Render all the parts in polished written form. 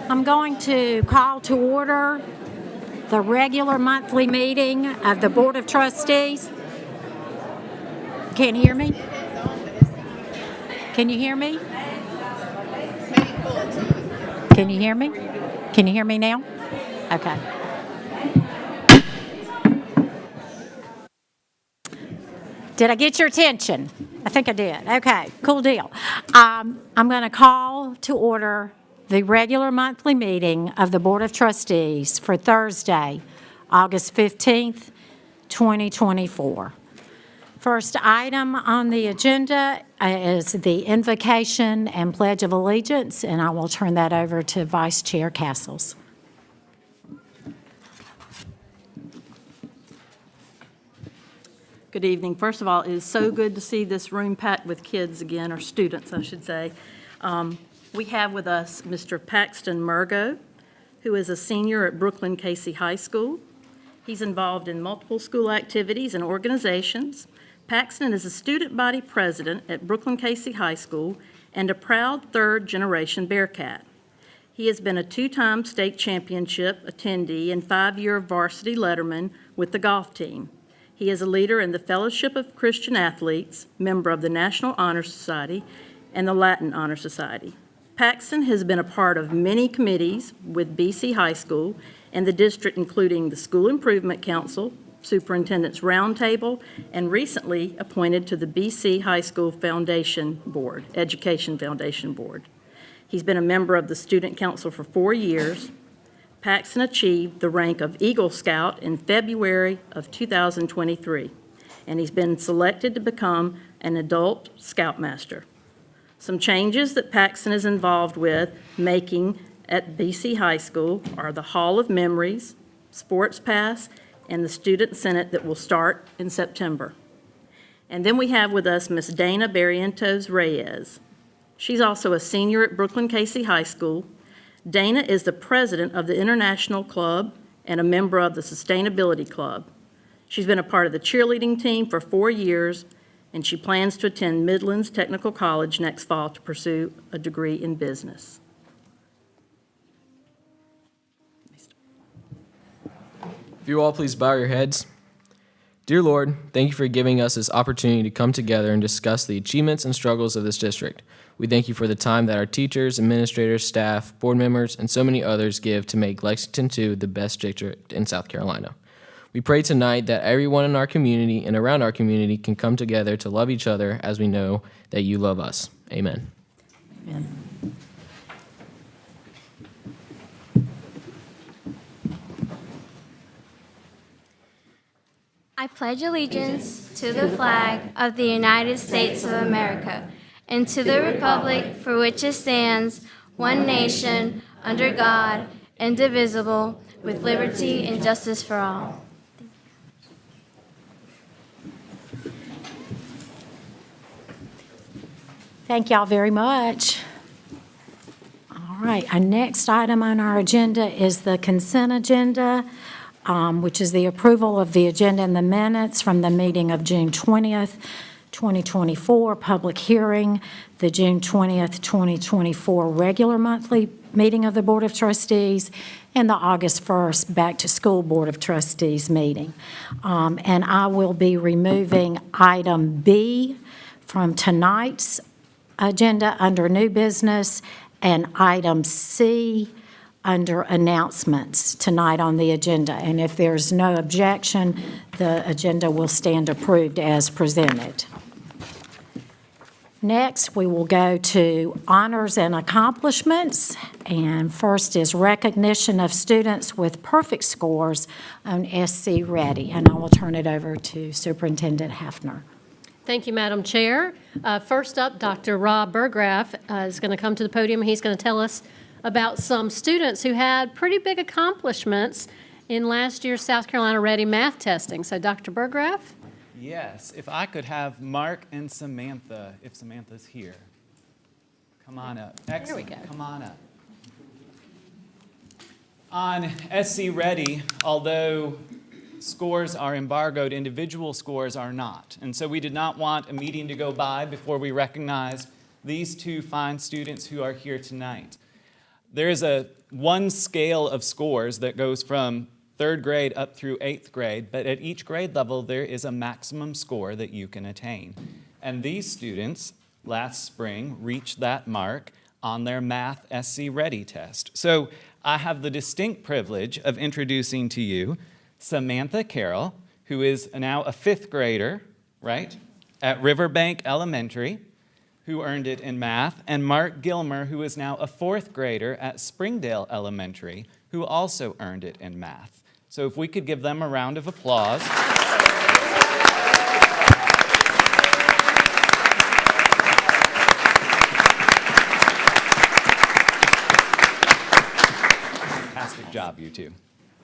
I'm going to call to order the regular monthly meeting of the Board of Trustees. Can you hear me? Can you hear me? Can you hear me? Can you hear me now? Okay. Did I get your attention? I think I did. Okay, cool deal. I'm going to call to order the regular monthly meeting of the Board of Trustees for Thursday, August 15th, 2024. First item on the agenda is the invocation and Pledge of Allegiance, and I will turn that over to Vice Chair Castles. Good evening. First of all, it is so good to see this room packed with kids again, or students, I should say. We have with us Mr. Paxton Murgo, who is a senior at Brooklyn Casey High School. He's involved in multiple school activities and organizations. Paxton is a student body president at Brooklyn Casey High School and a proud third-generation Bearcat. He has been a two-time state championship attendee and 5-year varsity letterman with the golf team. He is a leader in the Fellowship of Christian Athletes, member of the National Honor Society, and the Latin Honor Society. Paxton has been a part of many committees with BC High School and the district, including the School Improvement Council, Superintendent's Roundtable, and recently appointed to the BC High School Foundation Board, Education Foundation Board. He's been a member of the Student Council for 4 years. Paxton achieved the rank of Eagle Scout in February of 2023, and he's been selected to become an adult Scoutmaster. Some changes that Paxton is involved with making at BC High School are the Hall of Memories, Sports Pass, and the Student Senate that will start in September. And then we have with us Ms. Dana Barrientos Reyes. She's also a senior at Brooklyn Casey High School. Dana is the president of the International Club and a member of the Sustainability Club. She's been a part of the cheerleading team for 4 years, and she plans to attend Midlands Technical College next fall to pursue a degree in business. If you all please bow your heads. Dear Lord, thank you for giving us this opportunity to come together and discuss the achievements and struggles of this district. We thank you for the time that our teachers, administrators, staff, board members, and so many others give to make LexingtonTwo the best district in South Carolina. We pray tonight that everyone in our community and around our community can come together to love each other as we know that you love us. Amen. Amen. I pledge allegiance to the flag of the United States of America and to the republic for which it stands, one nation, under God, indivisible, with liberty and justice for all. Thank y'all very much. All right, our next item on our agenda is the consent agenda, which is the approval of the agenda and the minutes from the meeting of June 20th, 2024, public hearing, the June 20th, 2024 regular monthly meeting of the Board of Trustees, and the August 1st Back to School Board of Trustees meeting. And I will be removing item B from tonight's agenda under new business and item C under announcements tonight on the agenda. And if there's no objection, the agenda will stand approved as presented. Next, we will go to honors and accomplishments. And first is recognition of students with perfect scores on SC Ready. And I will turn it over to Superintendent Hafner. Thank you, Madam Chair. First up, Dr. Rob Burgraff is going to come to the podium. He's going to tell us about some students who had pretty big accomplishments in last year's South Carolina Ready math testing. So, Dr. Burgraff? Yes, if I could have Mark and Samantha, if Samantha's here. Come on up. Excellent. There we go. Come on up. On SC Ready, although scores are embargoed, individual scores are not. And so we did not want a meeting to go by before we recognized these two fine students who are here tonight. There is one scale of scores that goes from 3rd grade up through 8th grade, but at each grade level there is a maximum score that you can attain. And these students last spring reached that mark on their Math SC Ready test. So I have the distinct privilege of introducing to you Samantha Carroll, who is now a 5th grader, right, at Riverbank Elementary, who earned it in math, and Mark Gilmer, who is now a 4th grader at Springdale Elementary, who also earned it in math. So if we could give them a round of applause. Fantastic job, you two.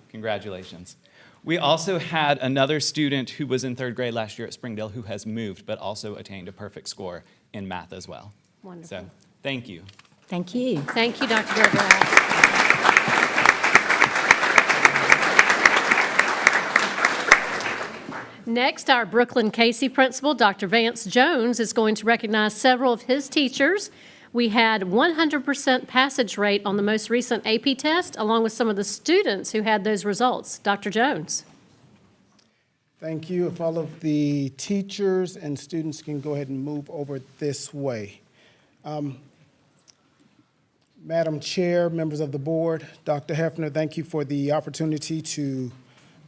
Congratulations. We also had another student who was in 3rd grade last year at Springdale who has moved, but also attained a perfect score in math as well. Wonderful. So, thank you. Thank you. Thank you, Dr. Burgraff. Next, our Brooklyn Casey principal, Dr. Vance Jones, is going to recognize several of his teachers. We had 100% passage rate on the most recent AP test, along with some of the students who had those results. Dr. Jones. Thank you. If all of the teachers and students can go ahead and move over this way. Madam Chair, members of the board, Dr. Hefner, thank you for the opportunity to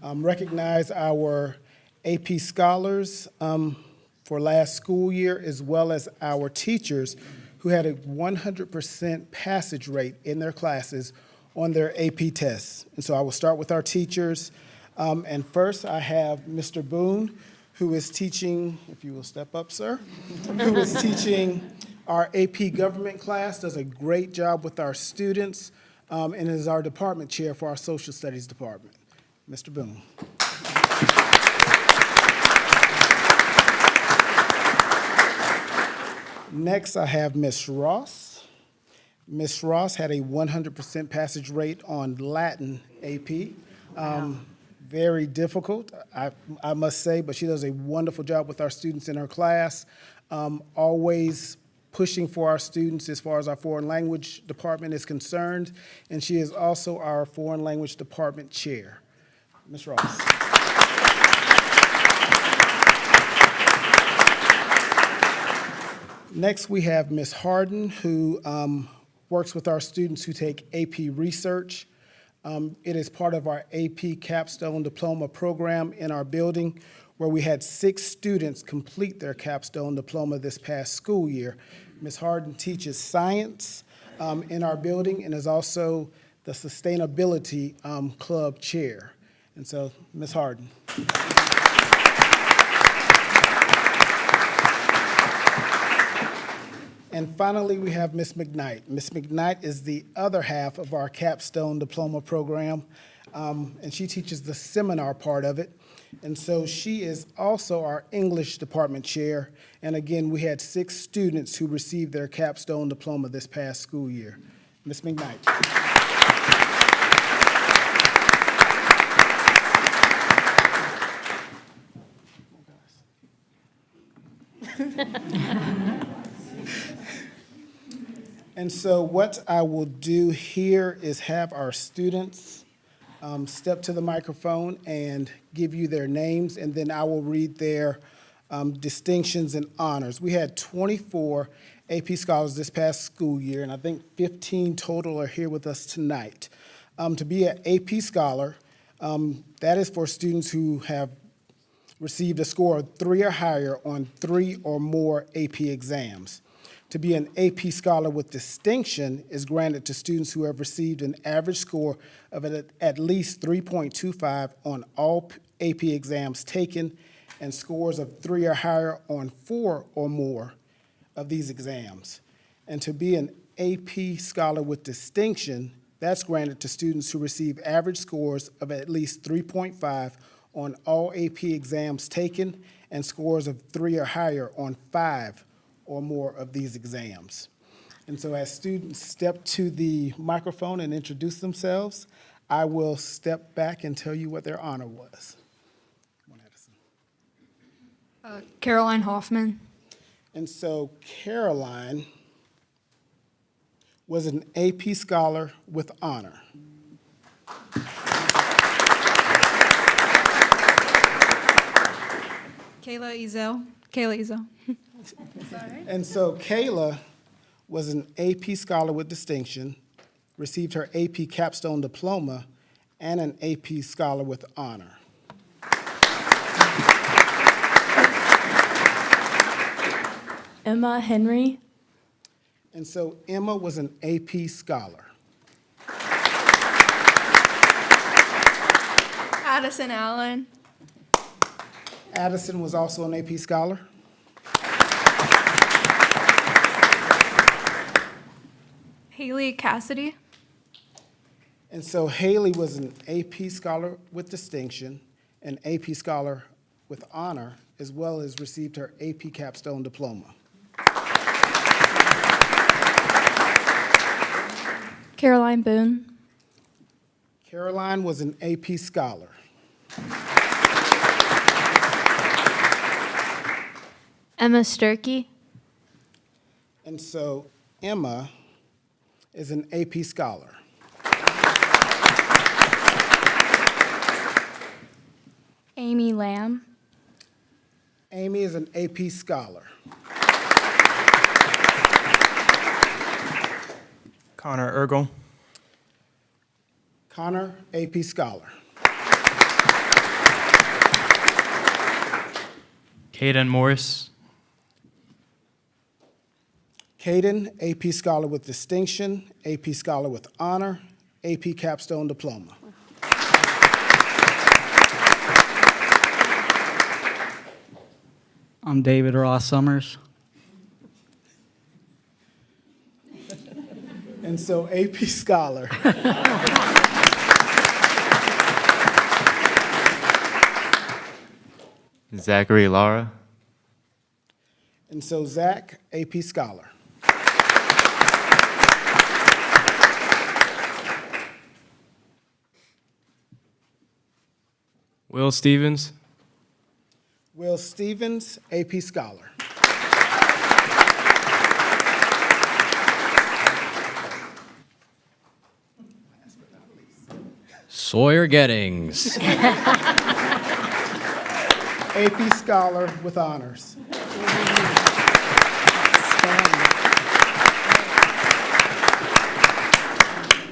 recognize our AP scholars for last school year, as well as our teachers who had a 100% passage rate in their classes on their AP tests. And so I will start with our teachers. And first, I have Mr. Boone, who is teaching, if you will step up, sir, who is teaching our AP government class, does a great job with our students, and is our department chair for our social studies department. Mr. Boone. Next, I have Ms. Ross. Ms. Ross had a 100% passage rate on Latin AP. Very difficult, I must say, but she does a wonderful job with our students in her class, always pushing for our students as far as our foreign language department is concerned, and she is also our foreign language department chair. Ms. Ross. Next, we have Ms. Harden, who works with our students who take AP research. It is part of our AP Capstone Diploma program in our building, where we had 6 students complete their Capstone Diploma this past school year. Ms. Harden teaches science in our building and is also the Sustainability Club chair. And so, Ms. Harden. And finally, we have Ms. McKnight. Ms. McKnight is the other half of our Capstone Diploma program, and she teaches the seminar part of it. And so she is also our English department chair. And again, we had 6 students who received their Capstone Diploma this past school year. Ms. McKnight. And so what I will do here is have our students step to the microphone and give you their names, and then I will read their distinctions and honors. We had 24 AP scholars this past school year, and I think 15 total are here with us tonight. To be an AP scholar, that is for students who have received a score of 3 or higher on 3 or more AP exams. To be an AP scholar with distinction is granted to students who have received an average score of at least 3.25 on all AP exams taken and scores of 3 or higher on 4 or more of these exams. And to be an AP scholar with distinction, that's granted to students who receive average scores of at least 3.5 on all AP exams taken and scores of 3 or higher on 5 or more of these exams. And so as students step to the microphone and introduce themselves, I will step back and tell you what their honor was. Caroline Hoffman. And so Caroline was an AP Scholar with honor. Kayla Ezel. And so Kayla was an AP Scholar with distinction, received her AP Capstone Diploma, and an AP Scholar with honor. Emma Henry. And so Emma was an AP Scholar. Addison Allen. Addison was also an AP Scholar. Haley Cassidy. And so Haley was an AP Scholar with distinction, an AP Scholar with honor, as well as received her AP Capstone Diploma. Caroline Boone. Caroline was an AP Scholar. Emma Sturkey. And so Emma is an AP Scholar. Amy Lamb. Amy is an AP Scholar. Connor Ergel. Connor, AP Scholar. Caden Morris. Caden, AP Scholar with distinction, AP Scholar with honor, AP Capstone Diploma. I'm David Ross Summers. And so AP Scholar. Zachary Lara. And so Zach, AP Scholar. Will Stevens. Will Stevens, AP Scholar. Sawyer Gettings. AP Scholar with honors.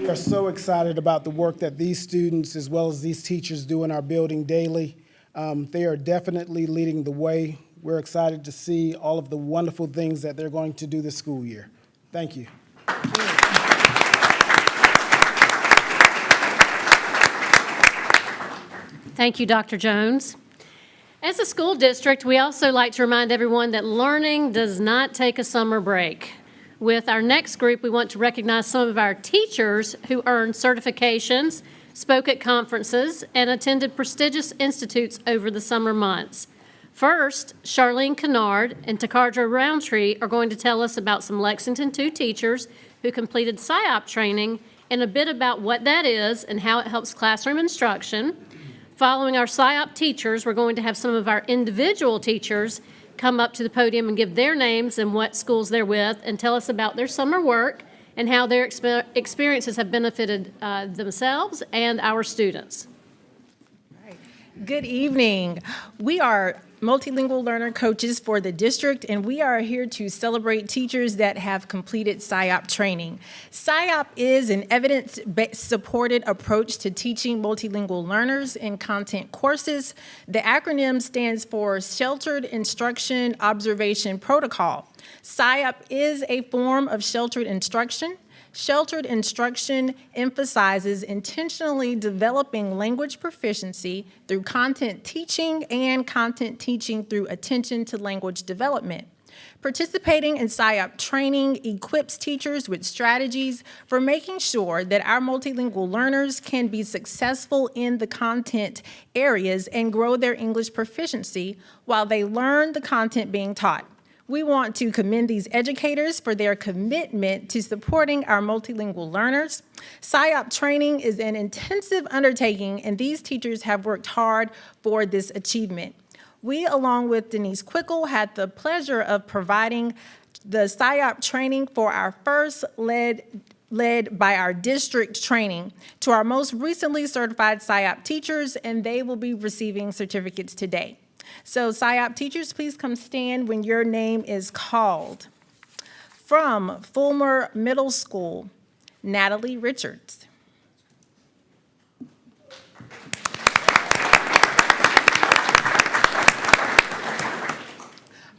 We are so excited about the work that these students, as well as these teachers, do in our building daily. They are definitely leading the way. We're excited to see all of the wonderful things that they're going to do this school year. Thank you. Thank you, Dr. Jones. As a school district, we also like to remind everyone that learning does not take a summer break. With our next group, we want to recognize some of our teachers who earned certifications, spoke at conferences, and attended prestigious institutes over the summer months. First, Charlene Kennard and Takardra Roundtree are going to tell us about some LexingtonTwo teachers who completed PSYOP training and a bit about what that is and how it helps classroom instruction. Following our PSYOP teachers, we're going to have some of our individual teachers come up to the podium and give their names and what schools they're with and tell us about their summer work and how their experiences have benefited themselves and our students. Good evening. We are multilingual learner coaches for the district, and we are here to celebrate teachers that have completed PSYOP training. PSYOP is an evidence-supported approach to teaching multilingual learners in content courses. The acronym stands for Sheltered Instruction Observation Protocol. PSYOP is a form of sheltered instruction. Sheltered instruction emphasizes intentionally developing language proficiency through content teaching and content teaching through attention to language development. Participating in PSYOP training equips teachers with strategies for making sure that our multilingual learners can be successful in the content areas and grow their English proficiency while they learn the content being taught. We want to commend these educators for their commitment to supporting our multilingual learners. PSYOP training is an intensive undertaking, and these teachers have worked hard for this achievement. We, along with Denise Quickle, had the pleasure of providing the SIOP training for our first led by our district training to our most recently certified SIOP teachers, and they will be receiving certificates today. So SIOP teachers, please come stand when your name is called. From Fulmer Middle School, Natalie Richards.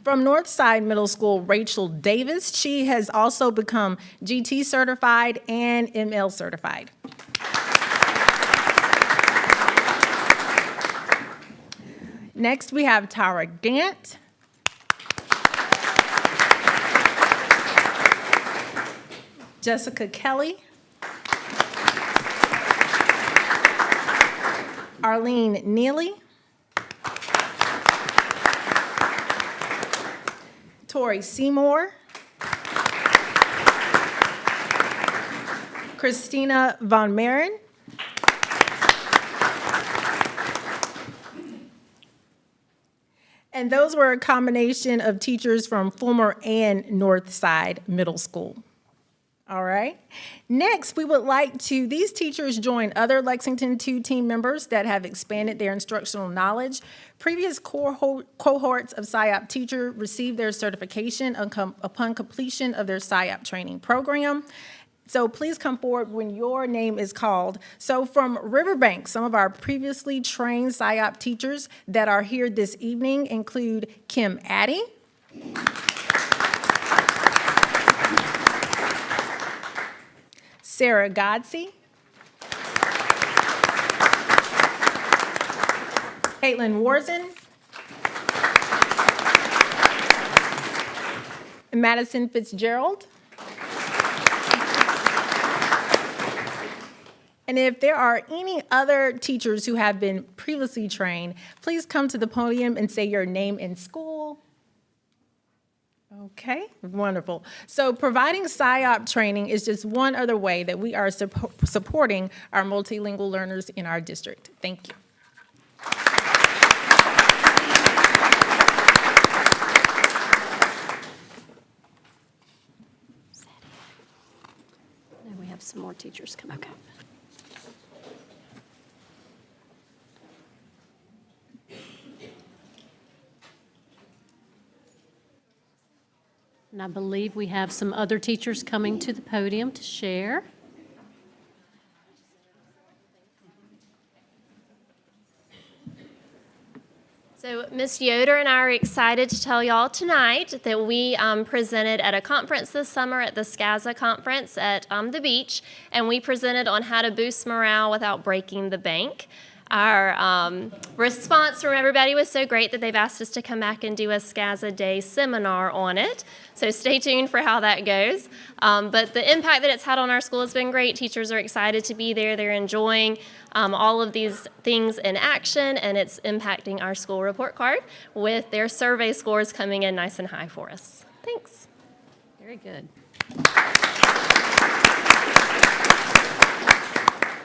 From Northside Middle School, Rachel Davis. She has also become GT certified and ML certified. Next, we have Tara Gant. Jessica Kelly. Arlene Neely. Tori Seymour. Christina Von Maren. And those were a combination of teachers from Fulmer and Northside Middle School. All right. Next, we would like these teachers join other LexingtonTwo team members that have expanded their instructional knowledge. Previous cohorts of SIOP teacher received their certification upon completion of their SIOP training program. So please come forward when your name is called. So from Riverbank, some of our previously trained SIOP teachers that are here this evening include Kim Addy, Sarah Godsey, Caitlin Warzen, Madison Fitzgerald. And if there are any other teachers who have been previously trained, please come to the podium and say your name and school. Okay, wonderful. So providing SIOP training is just one other way that we are supporting our multilingual learners in our district. Thank you. Now we have some more teachers coming. Okay. And I believe we have some other teachers coming to the podium to share. So Ms. Yoder and I are excited to tell y'all tonight that we presented at a conference this summer at the SCASA conference at the beach, and we presented on how to boost morale without breaking the bank. Our response from everybody was so great that they've asked us to come back and do a SCASA Day seminar on it. So stay tuned for how that goes. But the impact that it's had on our school has been great. Teachers are excited to be there. They're enjoying all of these things in action, and it's impacting our school report card with their survey scores coming in nice and high for us. Thanks. Very good.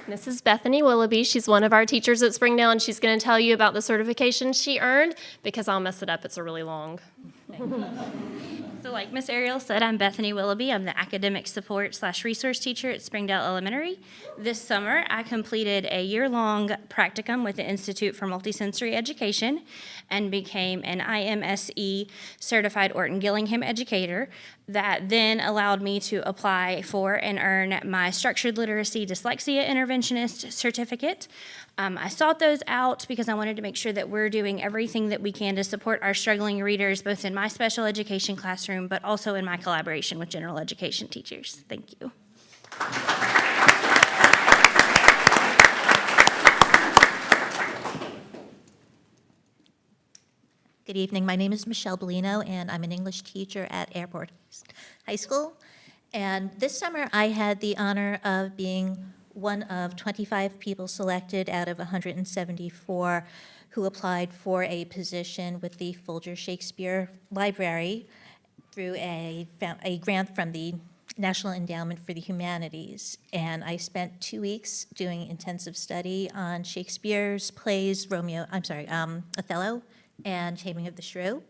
This is Bethany Willoughby. She's one of our teachers at Springdale, and she's going to tell you about the certification she earned because I'll mess it up. It's a really long name. So like Miss Ariel said, I'm Bethany Willoughby. I'm the academic support / resource teacher at Springdale Elementary. This summer, I completed a year-long practicum with the Institute for Multisensory Education and became an IMSE certified Orton Gillingham educator. That then allowed me to apply for and earn my structured literacy dyslexia interventionist certificate. I sought those out because I wanted to make sure that we're doing everything that we can to support our struggling readers, both in my special education classroom, but also in my collaboration with general education teachers. Thank you. Good evening. My name is Michelle Bellino, and I'm an English teacher at Airport High School. And this summer, I had the honor of being one of 25 people selected out of 174 who applied for a position with the Folger Shakespeare Library through a grant from the National Endowment for the Humanities. And I spent 2 weeks doing intensive study on Shakespeare's plays, Othello, and Taming of the Shrew.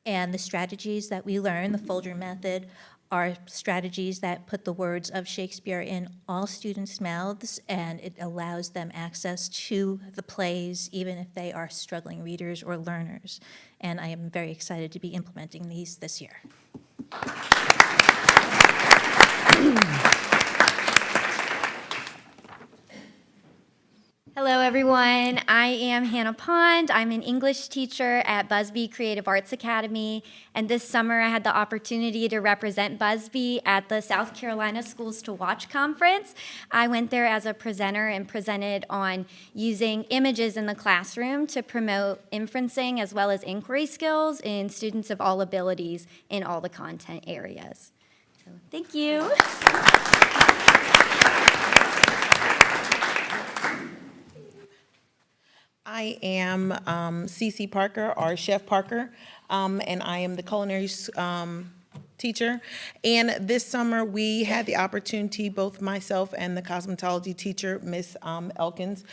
And the strategies that we learn, the Folger method, are strategies that put the words of Shakespeare in all students' mouths, and it allows them access to the plays, even if they are struggling readers or learners. And I am very excited to be implementing these this year. Hello, everyone. I am Hannah Pond. I'm an English teacher at Busby Creative Arts Academy, and this summer I had the opportunity to represent Busby at the South Carolina Schools to Watch conference. I went there as a presenter and presented on using images in the classroom to promote inferencing as well as inquiry skills in students of all abilities in all the content areas. So, thank you. I am Cece Parker, or Chef Parker, and I am the culinary teacher. And this summer, we had the opportunity, both myself and the cosmetology teacher, Miss Elkins,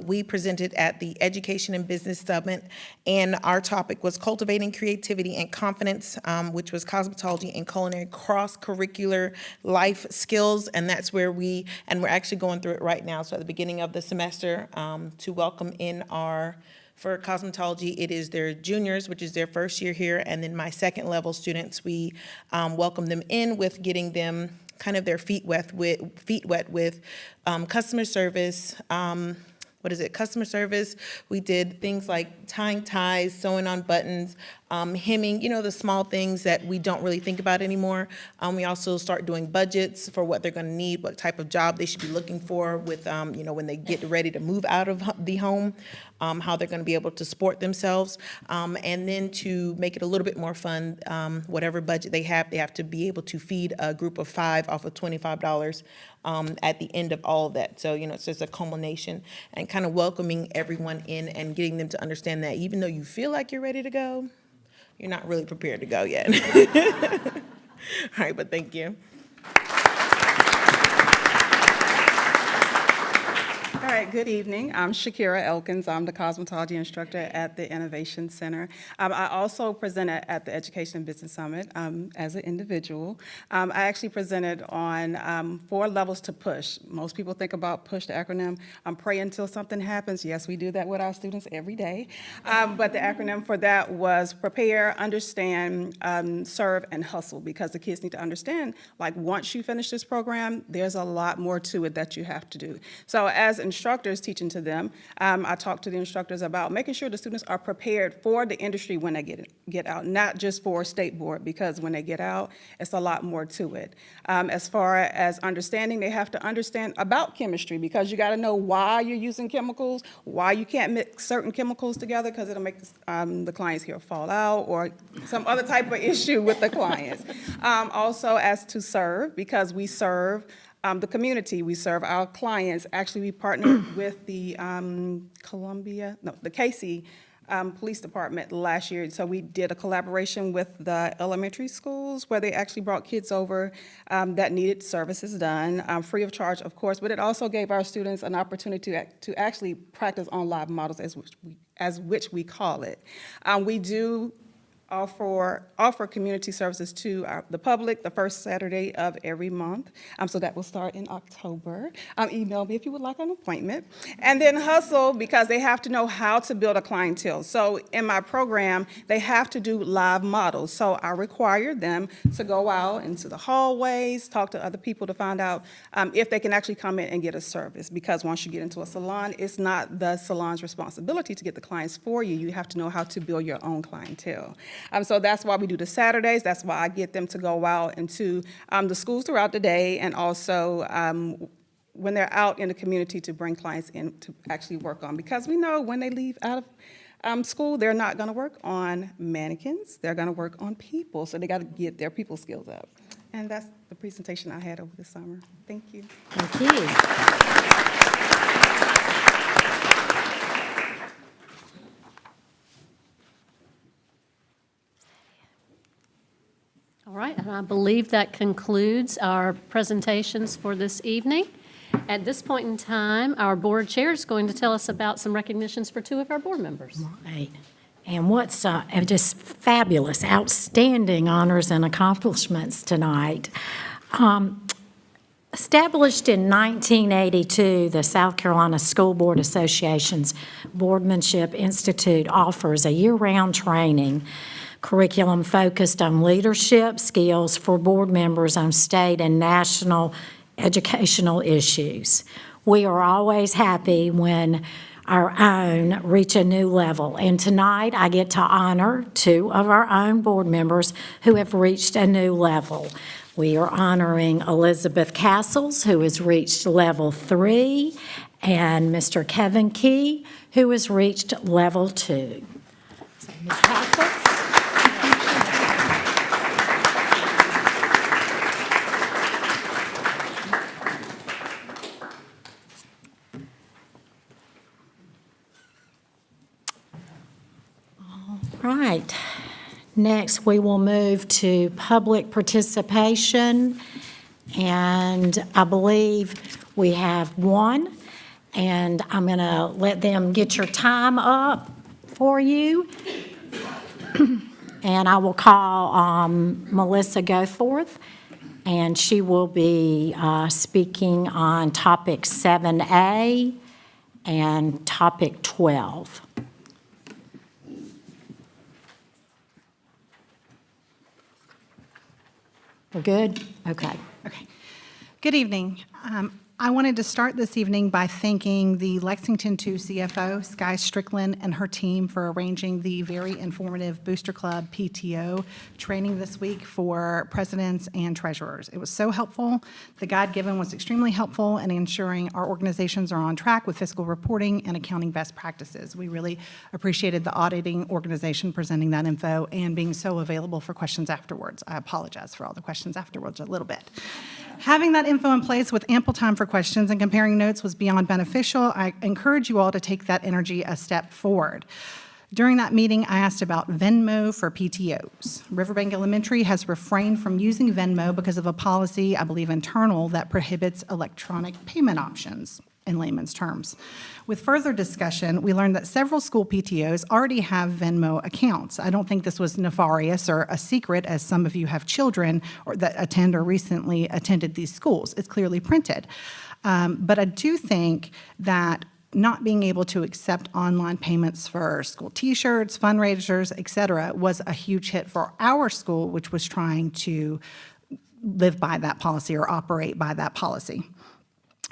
we presented at the Education and Business Summit, and our topic was cultivating creativity and confidence, which was cosmetology and culinary cross-curricular life skills, and that's where we're actually going through it right now. So at the beginning of the semester, to welcome in for cosmetology, it is their juniors, which is their first year here, and then my second level students, we welcome them in with getting them kind of their feet wet with customer service. Customer service. We did things like tying ties, sewing on buttons, hemming, the small things that we don't really think about anymore. We also start doing budgets for what they're going to need, what type of job they should be looking for with, when they get ready to move out of the home, how they're going to be able to support themselves. And then to make it a little bit more fun, whatever budget they have to be able to feed a group of 5 off of $25 at the end of all of that. So, it's just a culmination and kind of welcoming everyone in and getting them to understand that even though you feel like you're ready to go, you're not really prepared to go yet. All right, but thank you. All right, good evening. I'm Shakira Elkins. I'm the cosmetology instructor at the Innovation Center. I also presented at the Education and Business Summit as an individual. I actually presented on 4 levels to push. Most people think about PUSH, the acronym, pray until something happens. Yes, we do that with our students every day. But the acronym for that was prepare, understand, serve, and hustle, because the kids need to understand, like, once you finish this program, there's a lot more to it that you have to do. So as instructors teaching to them, I talk to the instructors about making sure the students are prepared for the industry when they get out, not just for state board, because when they get out, it's a lot more to it. As far as understanding, they have to understand about chemistry, because you got to know why you're using chemicals, why you can't mix certain chemicals together, because it'll make the client's hair fall out or some other type of issue with the clients. Also, as to serve, because we serve the community, we serve our clients. Actually, we partnered with the Casey Police Department last year. So we did a collaboration with the elementary schools where they actually brought kids over that needed services done, free of charge, of course, but it also gave our students an opportunity to actually practice on live models, as which we call it. We do offer community services to the public the first Saturday of every month. So that will start in October. Email me if you would like an appointment. And then hustle, because they have to know how to build a clientele. So in my program, they have to do live models. So I require them to go out into the hallways, talk to other people to find out if they can actually come in and get a service. Because once you get into a salon, it's not the salon's responsibility to get the clients for you. You have to know how to build your own clientele. So that's why we do the Saturdays. That's why I get them to go out into the schools throughout the day, and also when they're out in the community to bring clients in to actually work on. Because we know when they leave out of school, they're not going to work on mannequins. They're going to work on people. So they got to get their people skills up. And that's the presentation I had over the summer. Thank you. Thank you. All right, and I believe that concludes our presentations for this evening. At this point in time, our board chair is going to tell us about some recognitions for 2 of our board members. Right. And what's just fabulous, outstanding honors and accomplishments tonight. Established in 1982, the South Carolina School Board Association's Boardmanship Institute offers a year-round training curriculum focused on leadership skills for board members on state and national educational issues. We are always happy when our own reach a new level, and tonight I get to honor two of our own board members who have reached a new level. We are honoring Elizabeth Castles, who has reached level 3, and Mr. Kevin Key, who has reached level 2. So, Ms. Castles. Right. Next, we will move to public participation, and I believe we have one, and I'm going to let them get your time up for you. And I will call Melissa Goforth, and she will be speaking on topic 7A and topic 12. We're good? Okay. Okay. Good evening. I wanted to start this evening by thanking the LexingtonTwo CFO, Sky Strickland, and her team for arranging the very informative Booster Club PTO training this week for presidents and treasurers. It was so helpful. The guide given was extremely helpful in ensuring our organizations are on track with fiscal reporting and accounting best practices. We really appreciated the auditing organization presenting that info and being so available for questions afterwards. I apologize for all the questions afterwards a little bit. Having that info in place with ample time for questions and comparing notes was beyond beneficial. I encourage you all to take that energy a step forward. During that meeting, I asked about Venmo for PTOs. Riverbank Elementary has refrained from using Venmo because of a policy, I believe internal, that prohibits electronic payment options, in layman's terms. With further discussion, we learned that several school PTOs already have Venmo accounts. I don't think this was nefarious or a secret, as some of you have children or that attend or recently attended these schools. It's clearly printed. But I do think that not being able to accept online payments for school T-shirts, fundraisers, et cetera, was a huge hit for our school, which was trying to live by that policy or operate by that policy.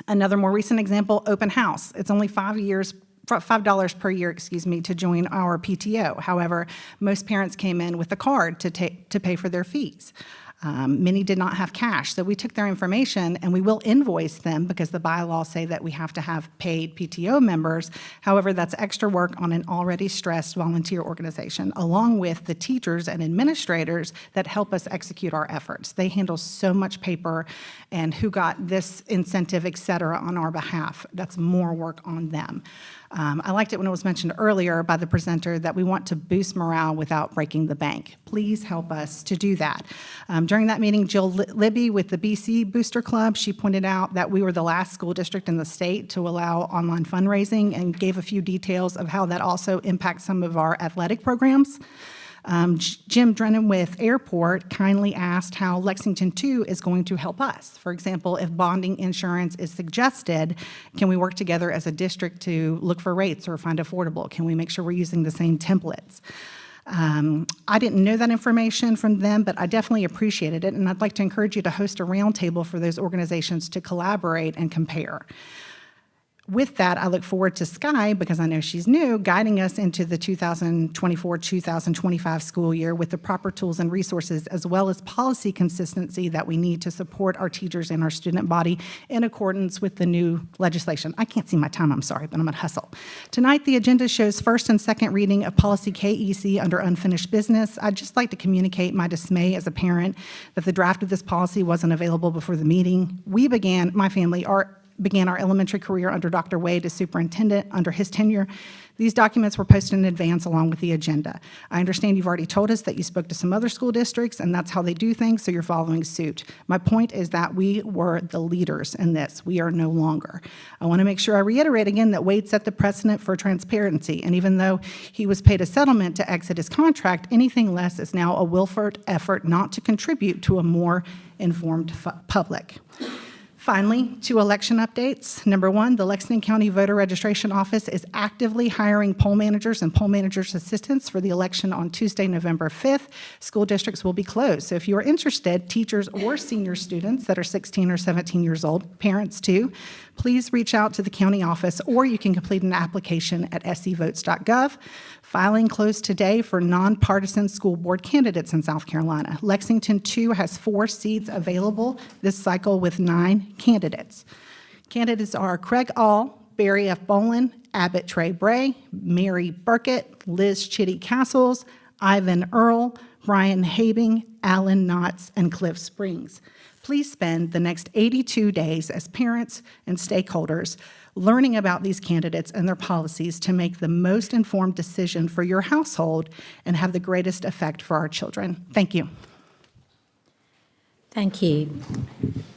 Another more recent example, open house. It's only $5 per year, to join our PTO. However, most parents came in with a card to pay for their fees. Many did not have cash, so we took their information and we will invoice them because the bylaws say that we have to have paid PTO members. However, that's extra work on an already stressed volunteer organization, along with the teachers and administrators that help us execute our efforts. They handle so much paper and who got this incentive, et cetera, on our behalf. That's more work on them. I liked it when it was mentioned earlier by the presenter that we want to boost morale without breaking the bank. Please help us to do that. During that meeting, Jill Libby with the BC Booster Club, she pointed out that we were the last school district in the state to allow online fundraising and gave a few details of how that also impacts some of our athletic programs. Jim Drennan with Airport kindly asked how LexingtonTwo is going to help us. For example, if bonding insurance is suggested, can we work together as a district to look for rates or find affordable? Can we make sure we're using the same templates? I didn't know that information from them, but I definitely appreciated it, and I'd like to encourage you to host a roundtable for those organizations to collaborate and compare. With that, I look forward to Sky, because I know she's new, guiding us into the 2024-2025 school year with the proper tools and resources, as well as policy consistency that we need to support our teachers and our student body in accordance with the new legislation. I can't see my time, I'm sorry, but I'm going to hustle. Tonight, the agenda shows first and second reading of policy KEC under unfinished business. I'd just like to communicate my dismay as a parent that the draft of this policy wasn't available before the meeting. We began, my family, began our elementary career under Dr. Wade as superintendent. Under his tenure, these documents were posted in advance along with the agenda. I understand you've already told us that you spoke to some other school districts, and that's how they do things, so you're following suit. My point is that we were the leaders in this. We are no longer. I want to make sure I reiterate again that Wade set the precedent for transparency, and even though he was paid a settlement to exit his contract, anything less is now a willful effort not to contribute to a more informed public. Finally, 2 election updates. Number 1, the Lexington County Voter Registration Office is actively hiring poll managers and poll managers' assistants for the election on Tuesday, November 5th. School districts will be closed. So if you are interested, teachers or senior students that are 16 or 17 years old, parents too, please reach out to the county office, or you can complete an application at sevotes.gov. Filing closed today for nonpartisan school board candidates in South Carolina. LexingtonTwo has 4 seats available this cycle with 9 candidates. Candidates are Craig All, Barry F. Bolin, Abbott Trey Bray, Mary Burkett, Liz Chitty Castles, Ivan Earl, Brian Habing, Alan Knotts, and Cliff Springs. Please spend the next 82 days as parents and stakeholders learning about these candidates and their policies to make the most informed decision for your household and have the greatest effect for our children. Thank you. Thank you.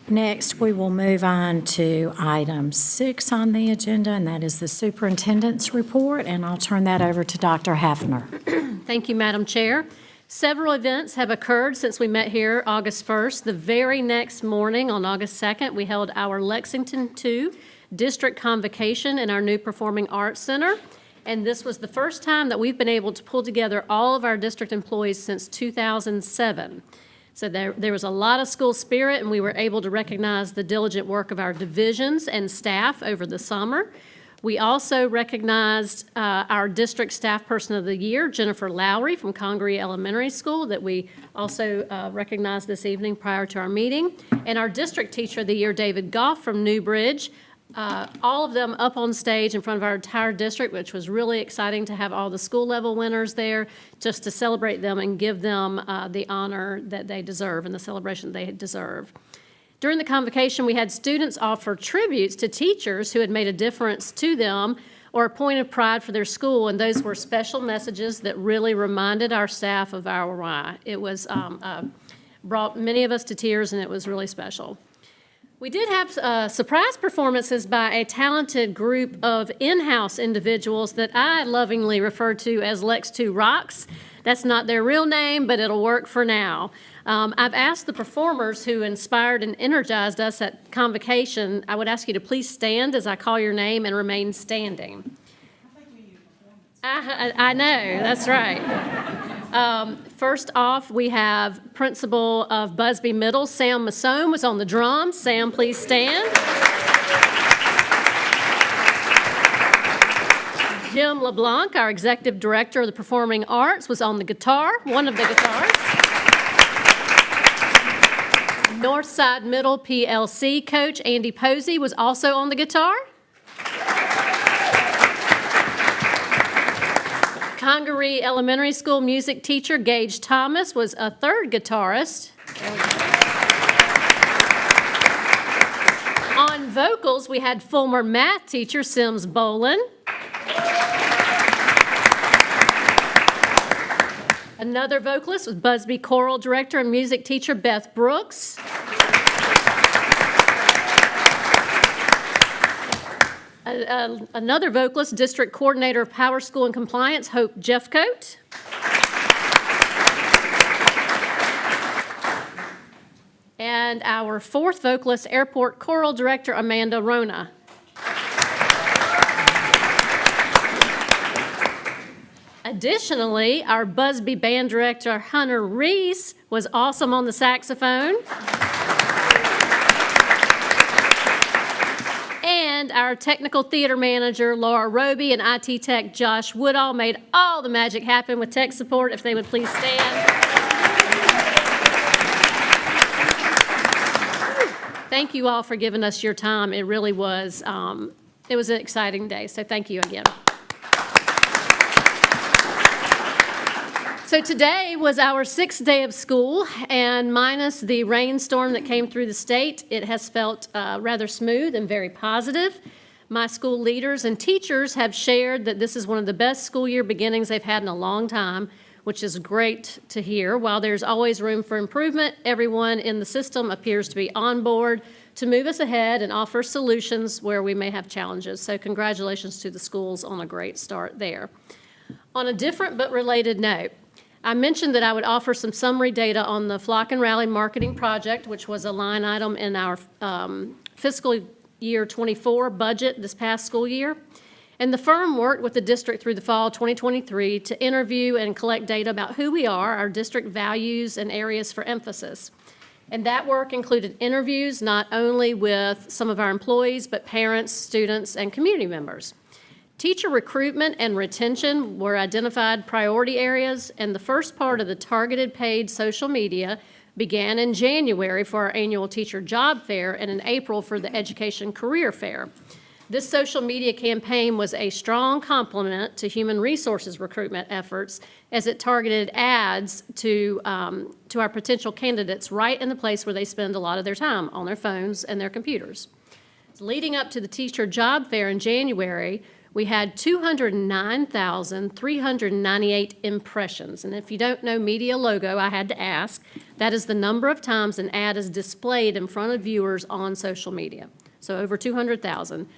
Next, we will move on to item 6 on the agenda, and that is the superintendent's report, and I'll turn that over to Dr. Hafner. Thank you, Madam Chair. Several events have occurred since we met here August 1st. The very next morning, on August 2nd, we held our LexingtonTwo district convocation in our new Performing Arts Center. And this was the first time that we've been able to pull together all of our district employees since 2007. So there was a lot of school spirit, and we were able to recognize the diligent work of our divisions and staff over the summer. We also recognized our district staff person of the year, Jennifer Lowry from Congaree Elementary School, that we also recognized this evening prior to our meeting, and our district teacher of the year, David Goff from Newbridge. All of them up on stage in front of our entire district, which was really exciting to have all the school level winners there, just to celebrate them and give them the honor that they deserve and the celebration they deserve. During the convocation, we had students offer tributes to teachers who had made a difference to them or a point of pride for their school, and those were special messages that really reminded our staff of our why. It was brought many of us to tears, and it was really special. We did have surprise performances by a talented group of in-house individuals that I lovingly refer to as Lex2 Rocks. That's not their real name, but it'll work for now. I've asked the performers who inspired and energized us at convocation, I would ask you to please stand as I call your name and remain standing. I know, that's right. First off, we have Principal of Busby Middle, Sam Masone, was on the drums. Sam, please stand. Jim LeBlanc, our Executive Director of the Performing Arts, was on the guitar, one of the guitars. Northside Middle PLC coach Andy Posey was also on the guitar. Congaree Elementary School music teacher Gage Thomas was a third guitarist. On vocals, we had former math teacher Sims Bolin. Another vocalist was Busby choral director and music teacher Beth Brooks. Another vocalist, district coordinator of Power School and Compliance, Hope Jeffcoat. And our fourth vocalist, airport choral director Amanda Rona. Additionally, our Busby band director Hunter Reese was awesome on the saxophone. And our technical theater manager, Laura Roby, and IT tech Josh Woodall made all the magic happen with tech support. If they would please stand. Thank you all for giving us your time. It really was, it was an exciting day, so thank you again. So So today was our 6th day of school, and minus the rainstorm that came through the state, it has felt rather smooth and very positive. My school leaders and teachers have shared that this is one of the best school year beginnings they've had in a long time, which is great to hear. While there's always room for improvement, everyone in the system appears to be on board to move us ahead and offer solutions where we may have challenges. So congratulations to the schools on a great start there. On a different but related note, I mentioned that I would offer some summary data on the Flock and Rally Marketing Project, which was a line item in our fiscal year 24 budget this past school year. And the firm worked with the district through the fall 2023 to interview and collect data about who we are, our district values, and areas for emphasis. And that work included interviews not only with some of our employees, but parents, students, and community members. Teacher recruitment and retention were identified priority areas, and the first part of the targeted paid social media began in January for our annual teacher job fair and in April for the education career fair. This social media campaign was a strong complement to human resources recruitment efforts as it targeted ads to our potential candidates right in the place where they spend a lot of their time, on their phones and their computers. Leading up to the teacher job fair in January, we had 209,398 impressions. And if you don't know media logo, I had to ask, that is the number of times an ad is displayed in front of viewers on social media. So over 200,000.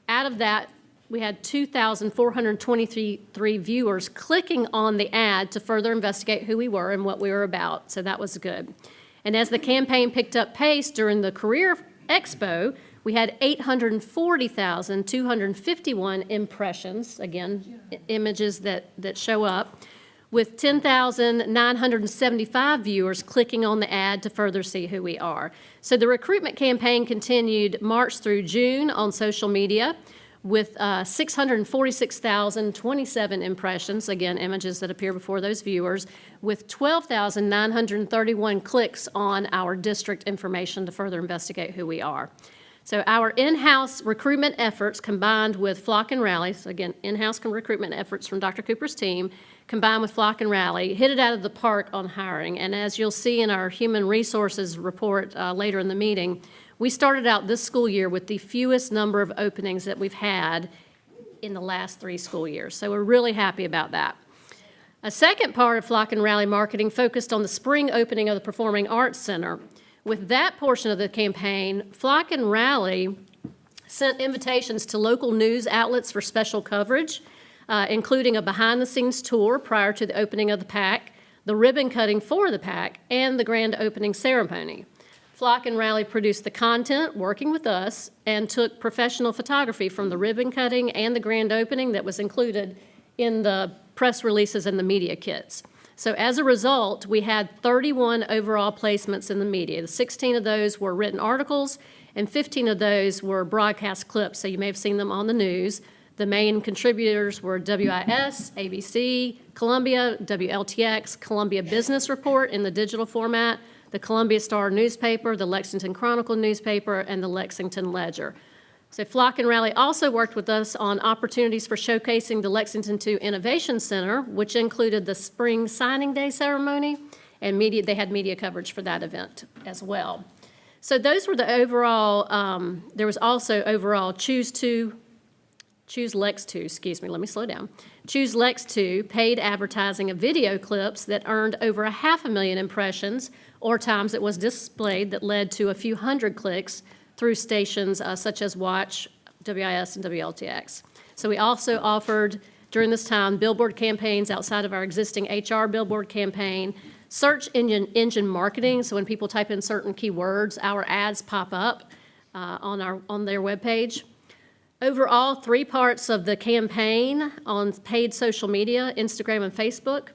Out of that, we had 2,423 viewers clicking on the ad to further investigate who we were and what we were about. So that was good. And as the campaign picked up pace during the Career Expo, we had 840,251 impressions, again, images that show up, with 10,975 viewers clicking on the ad to further see who we are. So the recruitment campaign continued March through June on social media with 646,027 impressions, again, images that appear before those viewers, with 12,931 clicks on our district information to further investigate who we are. So our in-house recruitment efforts combined with Flock and Rally, so again, in-house recruitment efforts from Dr. Cooper's team, combined with Flock and Rally, hit it out of the park on hiring. And as you'll see in our human resources report later in the meeting, we started out this school year with the fewest number of openings that we've had in the last 3 school years. So we're really happy about that. A second part of Flock and Rally marketing focused on the spring opening of the Performing Arts Center. With that portion of the campaign, Flock and Rally sent invitations to local news outlets for special coverage, including a behind-the-scenes tour prior to the opening of the PAC, the ribbon cutting for the PAC, and the grand opening ceremony. Flock and Rally produced the content, working with us, and took professional photography from the ribbon cutting and the grand opening that was included in the press releases and the media kits. So as a result, we had 31 overall placements in the media. 16 of those were written articles, and 15 of those were broadcast clips, so you may have seen them on the news. The main contributors were WIS, ABC, Columbia, WLTX, Columbia Business Report in the digital format, the Columbia Star newspaper, the Lexington Chronicle newspaper, and the Lexington Ledger. So Flock and Rally also worked with us on opportunities for showcasing the LexingtonTwo Innovation Center, which included the spring signing day ceremony, and they had media coverage for that event as well. So those were the overall, there was also overall Choose Lex2, excuse me, let me slow down. Choose Lex2 paid advertising of video clips that earned over 500,000 impressions or times it was displayed that led to a few hundred clicks through stations such as Watch, WIS, and WLTX. So we also offered, during this time, billboard campaigns outside of our existing HR billboard campaign, search engine marketing, so when people type in certain keywords, our ads pop up on their webpage. Overall, 3 parts of the campaign on paid social media, Instagram and Facebook,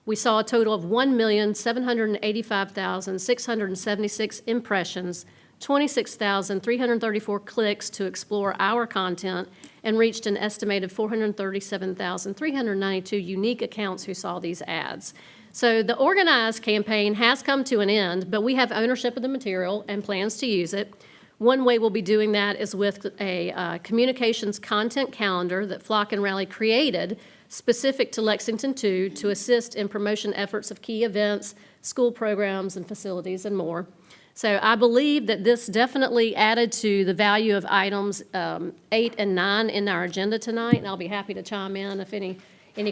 we saw a total of 1,785,676 impressions, 26,334 clicks to explore our content, and reached an estimated 437,392 unique accounts who saw these ads. So the organized campaign has come to an end, but we have ownership of the material and plans to use it. One way we'll be doing that is with a communications content calendar that Flock and Rally created specific to Lexington2 to assist in promotion efforts of key events, school programs, and facilities, and more. So I believe that this definitely added to the value of items 8 and 9 in our agenda tonight, and I'll be happy to chime in if any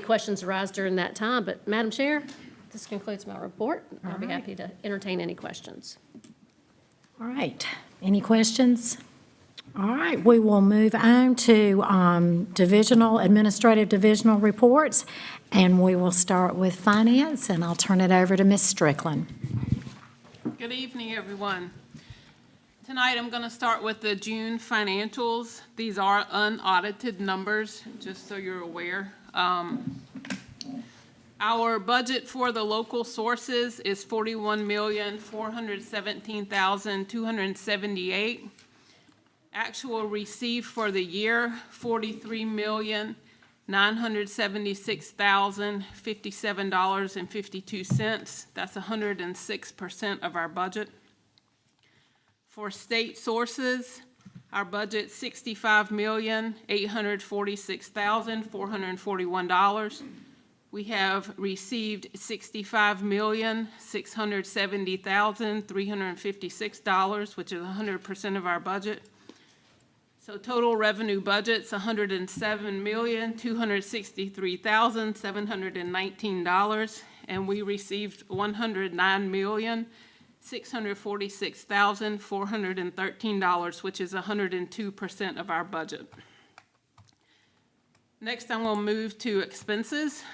questions arise during that time. But Madam Chair, this concludes my report. I'll be happy to entertain any questions. All right. Any questions? All right, we will move on to administrative divisional reports, and we will start with finance, and I'll turn it over to Ms. Strickland. Good evening, everyone. Tonight, I'm going to start with the June financials. These are unaudited numbers, just so you're aware. Our budget for the local sources is $41,417,278. Actual received for the year, $43,976,057.52. That's 106% of our budget. For state sources, our budget $65,846,441. We have received $65,670,356, which is 100% of our budget. So total revenue budget's $107,263,719, and we received $109,646,413, which is 102% of our budget. Next, I'm going to move to expenses.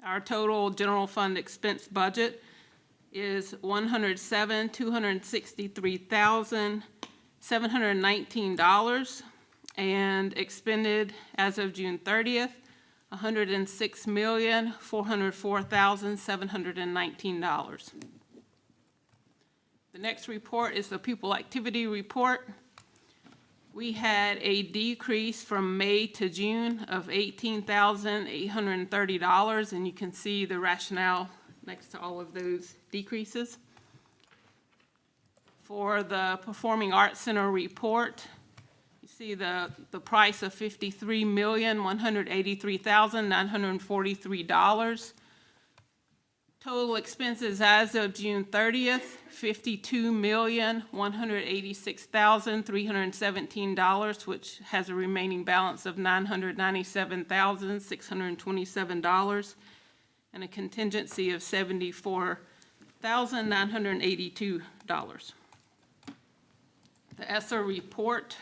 Our total general fund expense budget is $107,263,719, and expended as of June 30th, $106,404,719. The next report is the pupil activity report. We had a decrease from May to June of $18,830, and you can see the rationale next to all of those decreases. For the Performing Arts Center report, you see the price of $53,183,943. Total expenses as of June 30th, $52,186,317, which has a remaining balance of $997,627, and a contingency of $74,982. The ESSER report,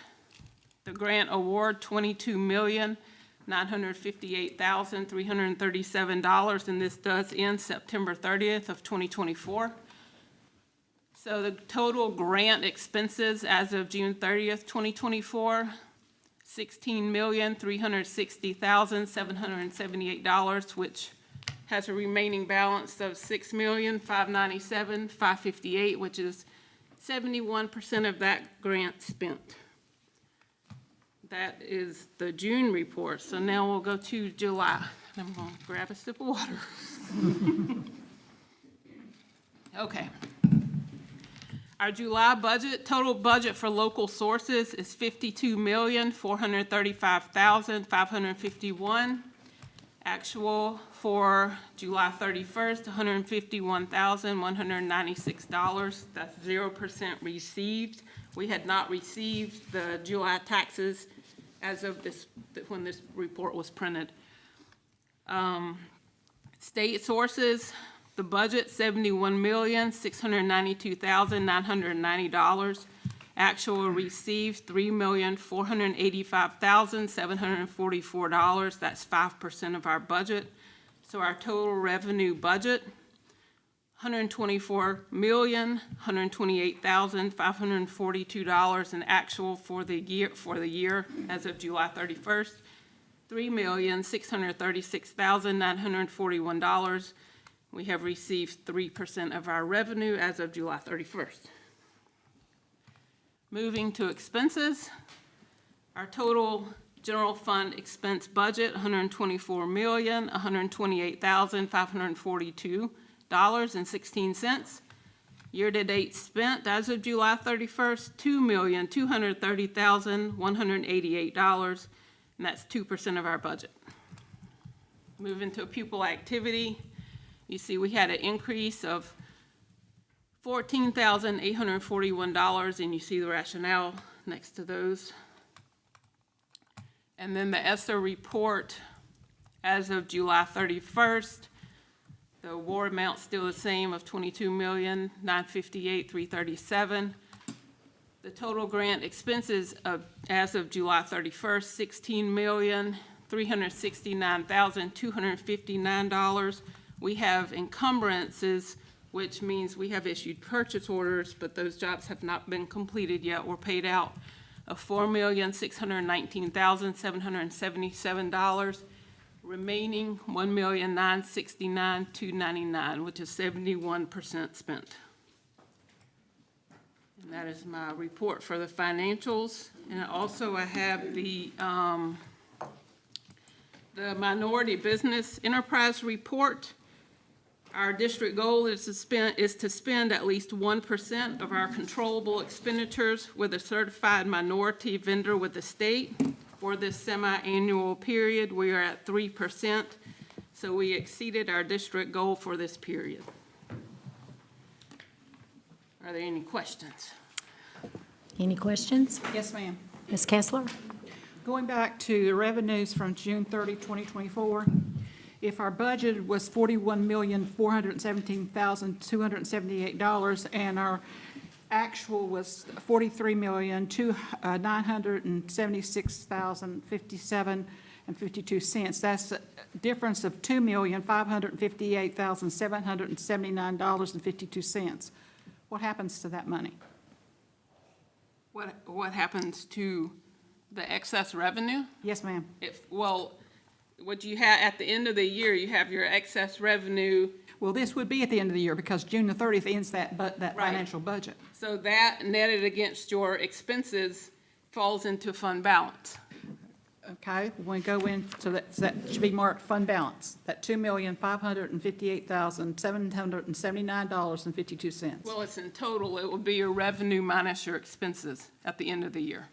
the grant award, $22,958,337, and this does end September 30th of 2024. So the total grant expenses as of June 30th, 2024, $16,360,778, which has a remaining balance of $6,597,558, which is 71% of that grant spent. That is the June report. So now we'll go to July. I'm going to grab a sip of water. Okay. Our July budget, total budget for local sources is $52,435,551. Actual for July 31st, $151,196. That's 0% received. We had not received the July taxes as of when this report was printed. State sources, the budget, $71,692,990. Actual received, $3,485,744. That's 5% of our budget. So our total revenue budget, $124,128,542, and actual for the year as of July 31st, $3,636,941. We have received 3% of our revenue as of July 31st. Moving to expenses, our total general fund expense budget, $124,128,542.16. Year-to-date spent as of July 31st, $2,230,188, and that's 2% of our budget. Moving to pupil activity, you see we had an increase of $14,841, and you see the rationale next to those. And then the ESSA report as of July 31st, the award amount's still the same of $22,958,337. The total grant expenses as of July 31st, $16,369,259. We have encumbrances, which means we have issued purchase orders, but those jobs have not been completed yet or paid out, of $4,619,777. Remaining $1,969,299, which is 71% spent. And that is my report for the financials. And also I have the minority business enterprise report. Our district goal is to spend at least 1% of our controllable expenditures with a certified minority vendor with the state. For this semi-annual period, we are at 3%, so we exceeded our district goal for this period. Are there any questions? Any questions? Yes, ma'am. Ms. Kessler? Going back to the revenues from June 30, 2024, if our budget was $41,417,278 and our actual was $43,976,057.52. That's a difference of $2,558,779.52. What happens to that money? What happens to the excess revenue? Yes, ma'am. Well, what you have at the end of the year, you have your excess revenue. Well, this would be at the end of the year because June the 30th ends that financial budget. So that netted against your expenses falls into fund balance. Okay, when we go into that should be marked fund balance, that $2,558,779.52. Well, it's in total, it will be your revenue minus your expenses at the end of the year.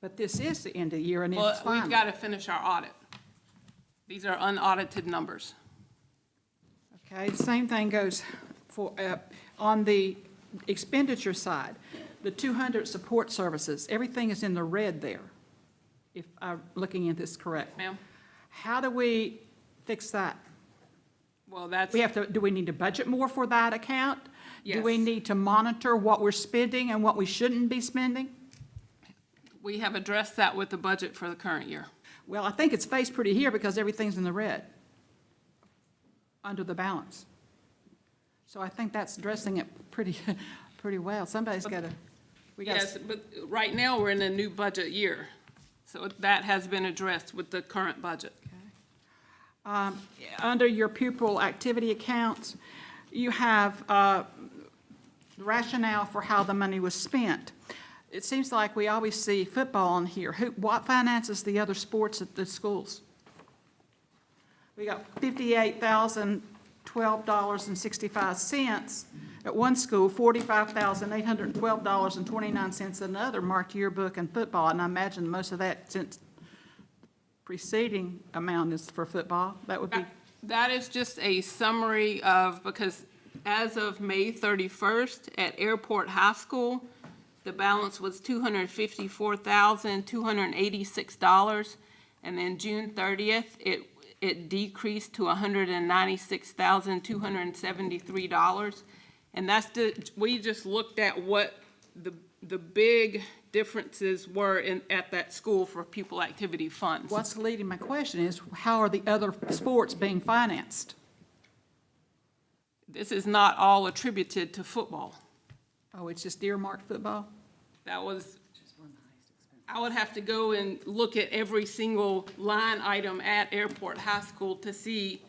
But this is the end of the year and Well, it's final. we've got to finish our audit. These are unaudited numbers. Okay, the same thing goes for, on the expenditure side, the 200 support services, everything is in the red there, if I'm looking at this correct. Ma'am? How do we fix that? Well, that's. Do we need to budget more for that account? Yes. Do we need to monitor what we're spending and what we shouldn't be spending? We have addressed that with the budget for the current year. Well, I think it's faced pretty here because everything's in the red under the balance. So I think that's addressing it pretty well. Somebody's got to. Yes, but right now we're in a new budget year. So that has been addressed with the current budget. Under your pupil activity accounts, you have the rationale for how the money was spent. It seems like we always see football on here. What finances the other sports at the schools? We got $58,012.65 at one school, $45,812.29 at another, marked yearbook and football. And I imagine most of that, since preceding amount is for football, that would be. That is just a summary of, because as of May 31st at Airport High School, the balance was $254,286, and then June 30th, it decreased to $196,273, and we just looked at what the big differences were at that school for pupil activity funds. What's leading my question is, how are the other sports being financed? This is not all attributed to football. Oh, it's just earmarked football? That was, I would have to go and look at every single line item at Airport High School to see,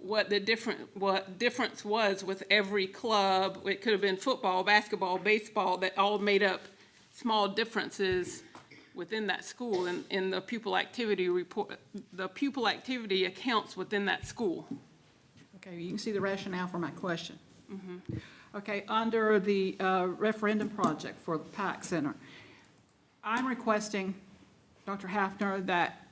what the difference was with every club. It could have been football, basketball, baseball, that all made up small differences within that school in the pupil activity report, the pupil activity accounts within that school. Okay, you can see the rationale for my question. Mm-hmm. Okay, under the referendum project for the PAC Center, I'm requesting, Dr. Hafner, that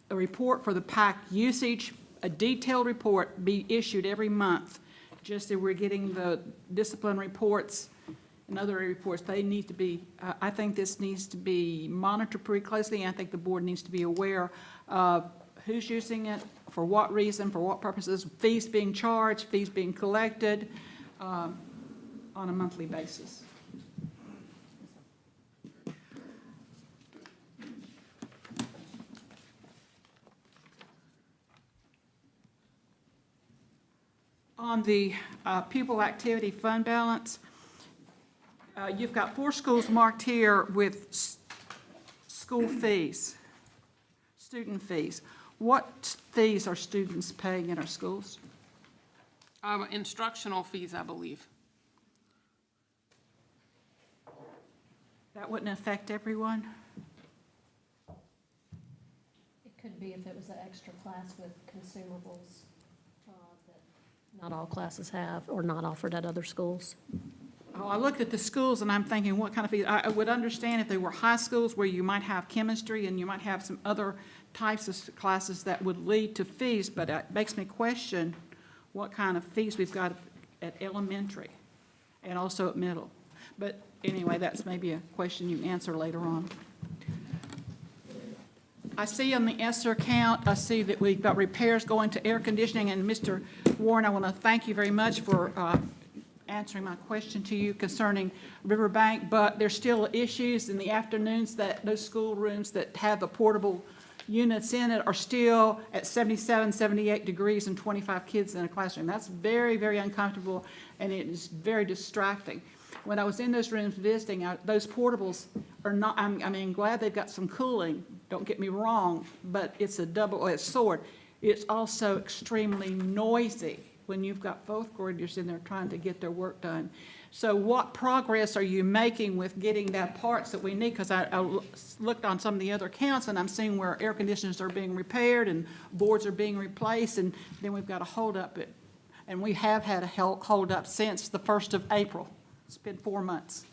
a report for the PAC usage, a detailed report be issued every month. Just as we're getting the discipline reports and other reports, they need to be, I think this needs to be monitored pretty closely, and I think the board needs to be aware of who's using it, for what reason, for what purposes, fees being charged, fees being collected on a monthly basis. On the pupil activity fund balance, you've got 4 schools marked here with school fees, student fees. What fees are students paying in our schools? Instructional fees, I believe. That wouldn't affect everyone? It could be if it was an extra class with consumables that not all classes have or not offered at other schools. Oh, I looked at the schools and I'm thinking, what kind of fees? I would understand if they were high schools where you might have chemistry and you might have some other types of classes that would lead to fees, but it makes me question what kind of fees we've got at elementary and also at middle. But anyway, that's maybe a question you answer later on. I see on the ESSER account, I see that we've got repairs going to air conditioning, and Mr. Warren, I want to thank you very much for answering my question to you concerning Riverbank, but there's still issues in the afternoons that those schoolrooms that have the portable units in it are still at 77, 78 degrees and 25 kids in a classroom. That's very, very uncomfortable, and it is very distracting. When I was in those rooms visiting, those portables are not, I mean, glad they've got some cooling, don't get me wrong, but it's a double-edged sword. It's also extremely noisy when you've got 4th graders in there trying to get their work done. So what progress are you making with getting that parts that we need? Because I looked on some of the other accounts and I'm seeing where air conditioners are being repaired and boards are being replaced, and then we've got a hold up it. And we have had a hold up since the 1st of April. It's been 4 months.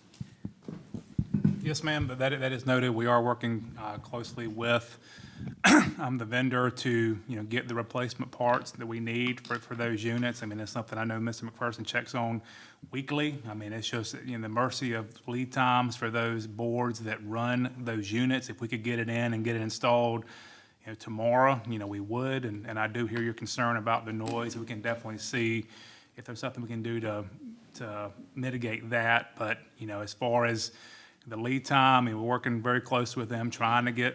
Yes, ma'am, that is noted. We are working closely with the vendor to, get the replacement parts that we need for those units. I mean, it's something I know Mr. McPherson checks on weekly. I mean, it's just, the mercy of lead times for those boards that run those units. If we could get it in and get it installed, tomorrow, we would. And I do hear your concern about the noise. We can definitely see if there's something we can do to mitigate that. But, as far as the lead time, we're working very close with them, trying to get,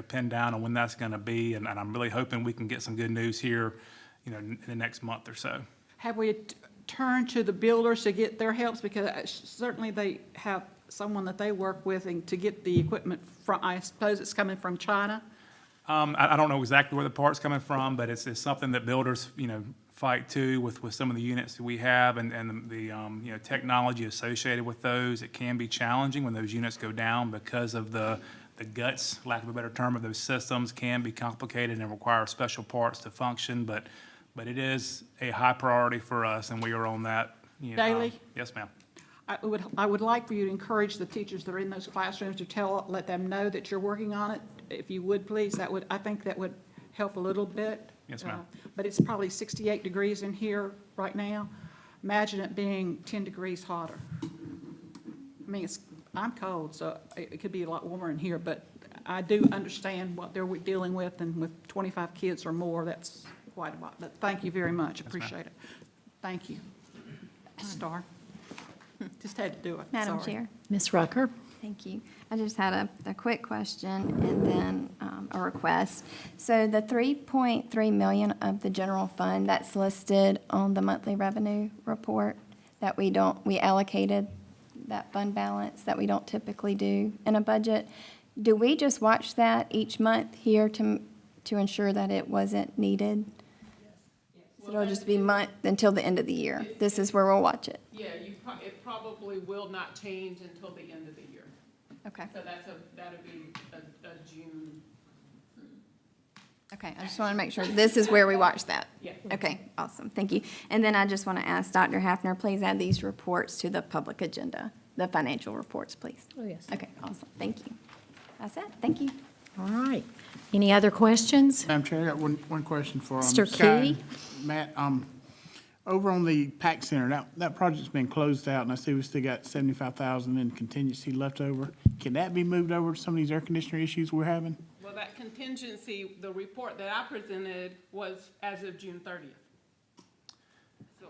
pinned down on when that's going to be. And I'm really hoping we can get some good news here, in the next month or so. Have we turned to the builders to get their helps? Because certainly they have someone that they work with and to get the equipment from, I suppose it's coming from China? I don't know exactly where the part's coming from, but it's something that builders, fight too with some of the units that we have and the technology associated with those. It can be challenging when those units go down because of the guts, lack of a better term, of those systems can be complicated and require special parts to function, but it is a high priority for us, and we are on that. Daily? Yes, ma'am. I would like for you to encourage the teachers that are in those classrooms to let them know that you're working on it. If you would, please, I think that would help a little bit. Yes, ma'am. But it's probably 68 degrees in here right now. Imagine it being 10 degrees hotter. I mean, I'm cold, so it could be a lot warmer in here, but I do understand what they're dealing with, and with 25 kids or more, that's quite a lot. But thank you very much. Appreciate it. Thank you. Star. Just had to do it. Madam Sorry. Chair. Ms. Rucker? Thank you. I just had a quick question and then a request. So the $3.3 million of the general fund that's listed on the monthly revenue report that we allocated that fund balance that we don't typically do in a budget, do we just watch that each month here to ensure that it wasn't needed? So it'll just be month until the end of the year. This is where we'll watch it. Yeah, it probably will not change until the end of the year. Okay. So that'll be a June. Okay, I just want to make sure this is where we watch that. Yeah. Okay, awesome, thank you. And then I just want to ask Dr. Hafner, please add these reports to the public agenda, the financial reports, please. Oh, yes. Okay, awesome, thank you. That's it, thank you. All right. Any other questions? Madam Chair, I got one question for Mr. Sky Key? and Matt. Over on the PAC Center, that project's been closed out, and I see we still got $75,000 in contingency left over. Can that be moved over to some of these air conditioner issues we're having? Well, that contingency, the report that I presented was as of June 30th. So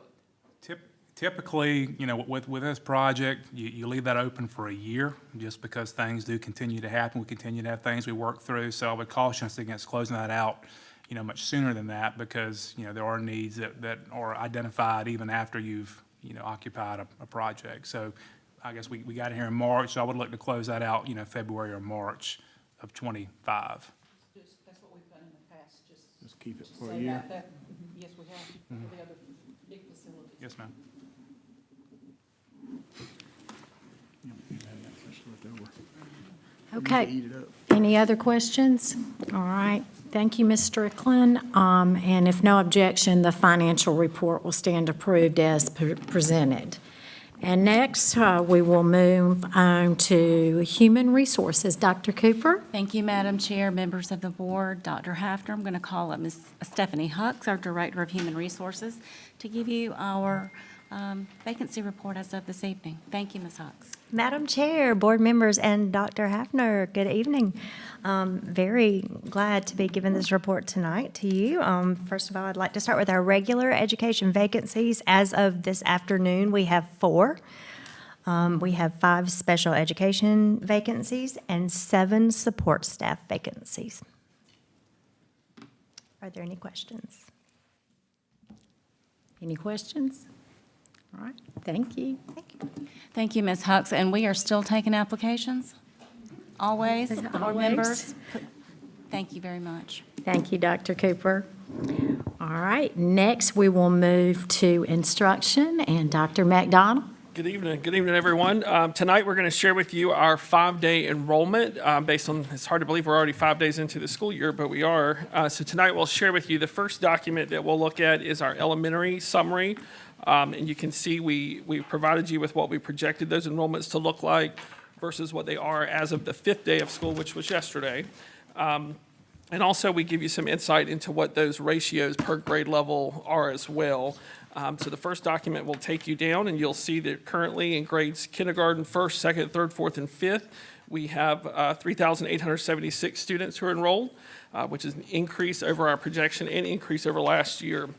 Typically, you know, with this project, you leave that open for a year just because things do continue to happen. We continue to have things we work through. So I would caution us against closing that out, you know, much sooner than that because, you know, there are needs that are identified even after you've, you know, occupied a project. So I guess we got it here in March, so I would look to close that out, you know, February or March of '25. That's what we've done in the past, Just keep it for a year. Yes, we have, for the other big facilities. Yes, ma'am. Okay. Any other questions? All right. Thank you, Ms. Strickland. And if no objection, the financial report will stand approved as presented. And next, we will move on to Human Resources. Dr. Cooper? Thank you, Madam Chair, members of the board, Dr. Hafner. I'm going to call up Ms. Stephanie Hucks, our Director of Human Resources, to give you our vacancy report as of this evening. Thank you, Ms. Hucks. Madam Chair, board members, and Dr. Hafner, good evening. Very glad to be giving this report tonight to you. First of all, I'd like to start with our regular education vacancies. As of this afternoon, we have 4. We have 5 special education vacancies and 7 support staff vacancies. Are there any questions? Any questions? All right. Thank you. Thank you, Ms. Hucks. And we are still taking applications? Always? Board Always. members? Thank you very much. Thank you, Dr. Cooper. All right. Next, we will move to instruction and Dr. McDonald. Good evening, everyone. Tonight, we're going to share with you our 5-day enrollment based on, it's hard to believe we're already 5 days into the school year, but we are. So tonight, we'll share with you the first document that we'll look at is our elementary summary. And you can see we provided you with what we projected those enrollments to look like versus what they are as of the 5th day of school, which was yesterday. And also, we give you some insight into what those ratios per grade level are as well. So the first document will take you down, and you'll see that currently in grades kindergarten, 1st, 2nd, 3rd, 4th, and 5th, we have 3,876 students who are enrolled, which is an increase over our projection and increase over last year.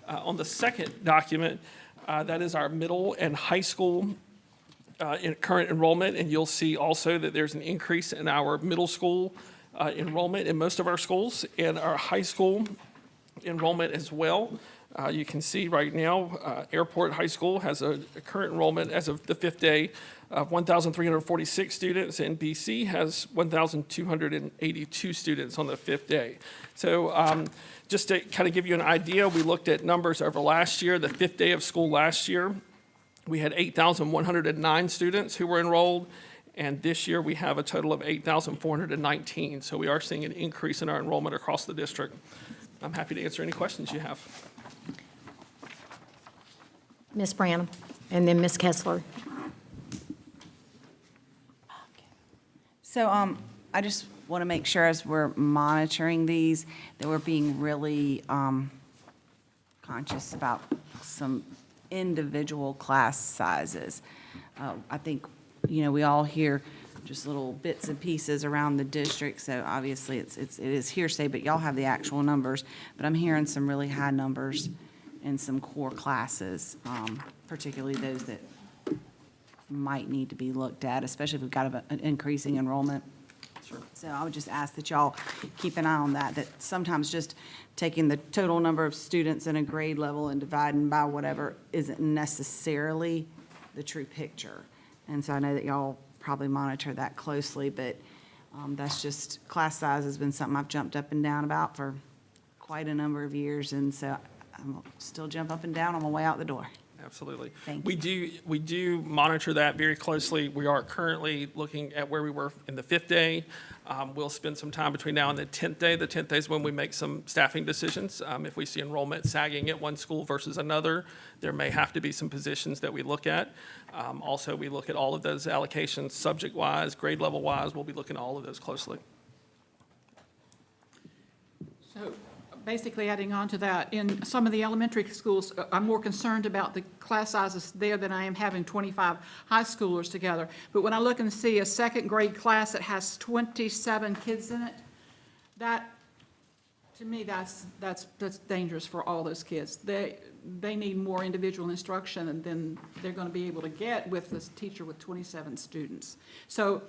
On the second document, that is our middle and high school current enrollment, and you'll see also that there's an increase in our middle school enrollment in most of our schools and our high school enrollment as well. You can see right now, Airport High School has a current enrollment as of the 5th day of 1,346 students, and BC has 1,282 students on the 5th day. So just to kind of give you an idea, we looked at numbers over last year, the 5th day of school last year. We had 8,109 students who were enrolled, and this year we have a total of 8,419. So we are seeing an increase in our enrollment across the district. I'm happy to answer any questions you have. Ms. Branham, and then Ms. Kessler. So I just want to make sure as we're monitoring these, that we're being really conscious about some individual class sizes. I think, you know, we all hear just little bits and pieces around the district, so obviously it is hearsay, but y'all have the actual numbers. But I'm hearing some really high numbers in some core classes, particularly those that might need to be looked at, especially if we've got an increasing enrollment. So I would just ask that y'all keep an eye on that sometimes just taking the total number of students in a grade level and dividing by whatever isn't necessarily the true picture. And so I know that y'all probably monitor that closely, but that's just, class size has been something I've jumped up and down about for quite a number of years, and so I'll still jump up and down on my way out the door. Absolutely. Thank you. We do monitor that very closely. We are currently looking at where we were in the 5th day. We'll spend some time between now and the 10th day. The 10th day is when we make some staffing decisions. If we see enrollment sagging at one school versus another, there may have to be some positions that we look at. Also, we look at all of those allocations subject-wise, grade level-wise. We'll be looking at all of those closely. So basically adding on to that, in some of the elementary schools, I'm more concerned about the class sizes there than I am having 25 high schoolers together. But when I look and see a second grade class that has 27 kids in it, that, to me, that's dangerous for all those kids. They need more individual instruction than they're going to be able to get with this teacher with 27 students. So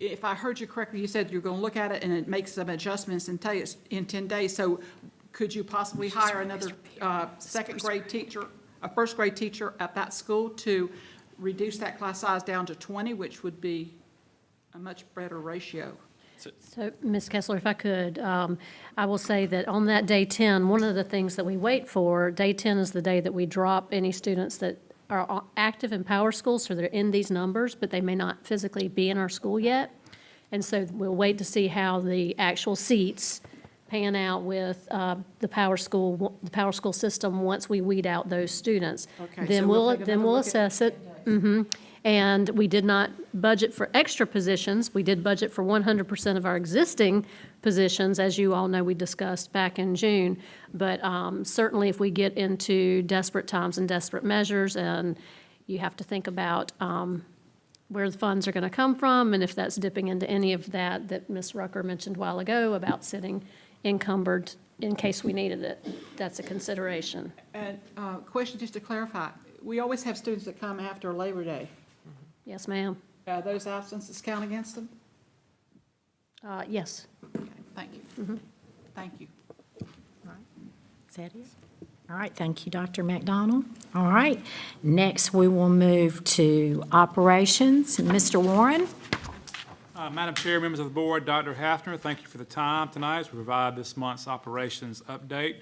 if I heard you correctly, you said you're going to look at it and it makes some adjustments and tell you it's in 10 days. So could you possibly hire another second grade teacher, a first grade teacher at that school to reduce that class size down to 20, which would be a much better ratio? So, Ms. Kessler, if I could, I will say that on that day 10, one of the things that we wait for, day 10 is the day that we drop any students that are active in power schools, so they're in these numbers, but they may not physically be in our school yet. And so we'll wait to see how the actual seats pan out with the power school system once we weed out those students. Okay, Then so we'll take another we'll look at assess it. And we did not budget for extra positions. We did budget for 100% of our existing positions, as you all know we discussed back in June. But certainly if we get into desperate times and desperate measures, and you have to think about where the funds are going to come from, and if that's dipping into any of that Ms. Rucker mentioned a while ago about sitting encumbered in case we needed it, that's a consideration. And question just to clarify, we always have students that come after Labor Day. Yes, ma'am. Those absences count against them? Yes. Okay, thank you. Thank you. Is that it? All right, thank you, Dr. McDonald. All right, next we will move to operations. Mr. Warren? Madam Chair, members of the board, Dr. Hafner, thank you for the time tonight as we provide this month's operations update.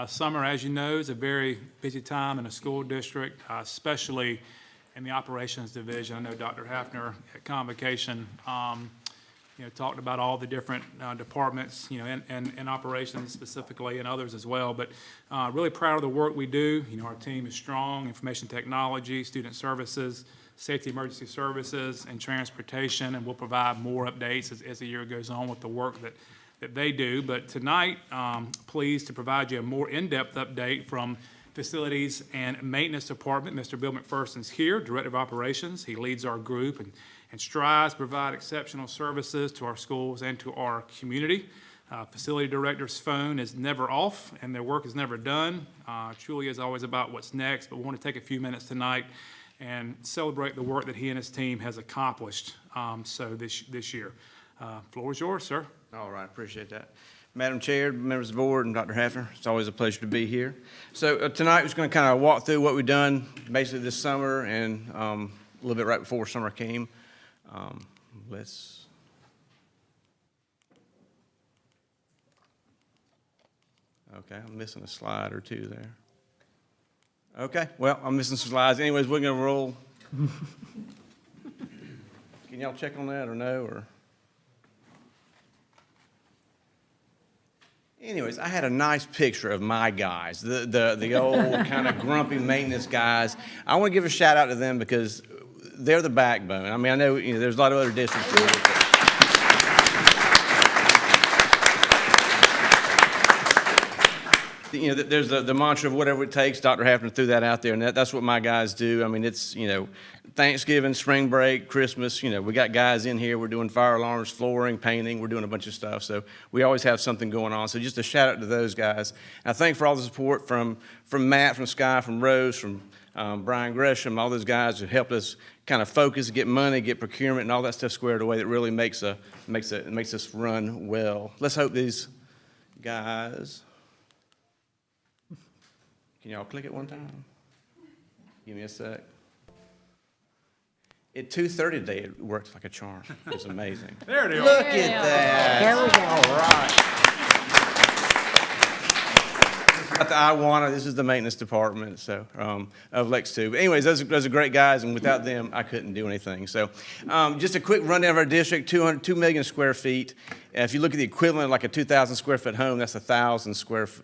Summer, as you know, is a very busy time in a school district, especially in the operations division. I know Dr. Hafner at convocation, talked about all the different departments, in operations specifically and others as well. But really proud of the work we do. Our team is strong, information technology, student services, safety emergency services, and transportation, and we'll provide more updates as the year goes on with the work that they do. But tonight, pleased to provide you a more in-depth update from Facilities and Maintenance Department. Mr. Bill McPherson's here, Director of Operations. He leads our group and strives to provide exceptional services to our schools and to our community. Facility Director's phone is never off and their work is never done. Truly is always about what's next, but we want to take a few minutes tonight and celebrate the work that he and his team has accomplished this year. Floor is yours, sir. All right, appreciate that. Madam Chair, members of the board, and Dr. Hafner, it's always a pleasure to be here. So tonight, we're just going to kind of walk through what we've done basically this summer and a little bit right before summer came. Okay, I'm missing a slide or two there. Okay, well, I'm missing some slides. Anyways, we're going to roll. Can y'all check on that or no? Or anyways, I had a nice picture of my guys, the old kind of grumpy maintenance guys. I want to give a shout out to them because they're the backbone. I mean, I know there's a lot of other districts. There's the mantra of whatever it takes. Dr. Hafner threw that out there, and that's what my guys do. I mean, it's, Thanksgiving, spring break, Christmas, we got guys in here. We're doing fire alarms, flooring, painting. We're doing a bunch of stuff. So we always have something going on. So just a shout out to those guys. And I thank for all the support from Matt, from Sky, from Rose, from Brian Gresham, all those guys who helped us kind of focus, get money, get procurement, and all that stuff squared away that really makes us run well. Let's hope these guys... Can y'all click it one time? Give me a sec. At 2:30 today, it worked like a charm. It was amazing. There it is. Look at that. There we go. All right. Got the Iwana. This is the maintenance department of Lexington. But anyways, those are great guys, and without them, I couldn't do anything. So just a quick rundown of our district, 2 million square feet. If you look at the equivalent of like a 2,000 square foot home, that's 1,000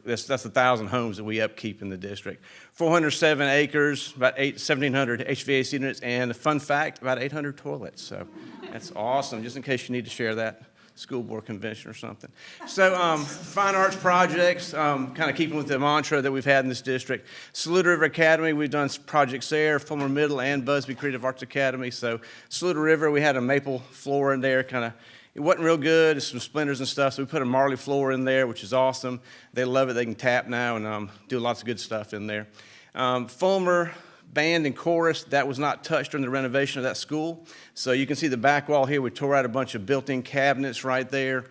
that's 1,000 homes that we upkeep in the district. 407 acres, about 1,700 HVAC units, and a fun fact, about 800 toilets. So that's awesome, just in case you need to share that school board convention or something. So fine arts projects, kind of keeping with the mantra that we've had in this district. Saluda River Academy, we've done projects there, Fulmer Middle and Busby Creative Arts Academy. So Saluda River, we had a maple floor in there, kind of, it wasn't real good, some splinters and stuff, so we put a marley floor in there, which is awesome. They love it, they can tap now and do lots of good stuff in there. Fulmer band and chorus, that was not touched during the renovation of that school. So you can see the back wall here, we tore out a bunch of built-in cabinets right there,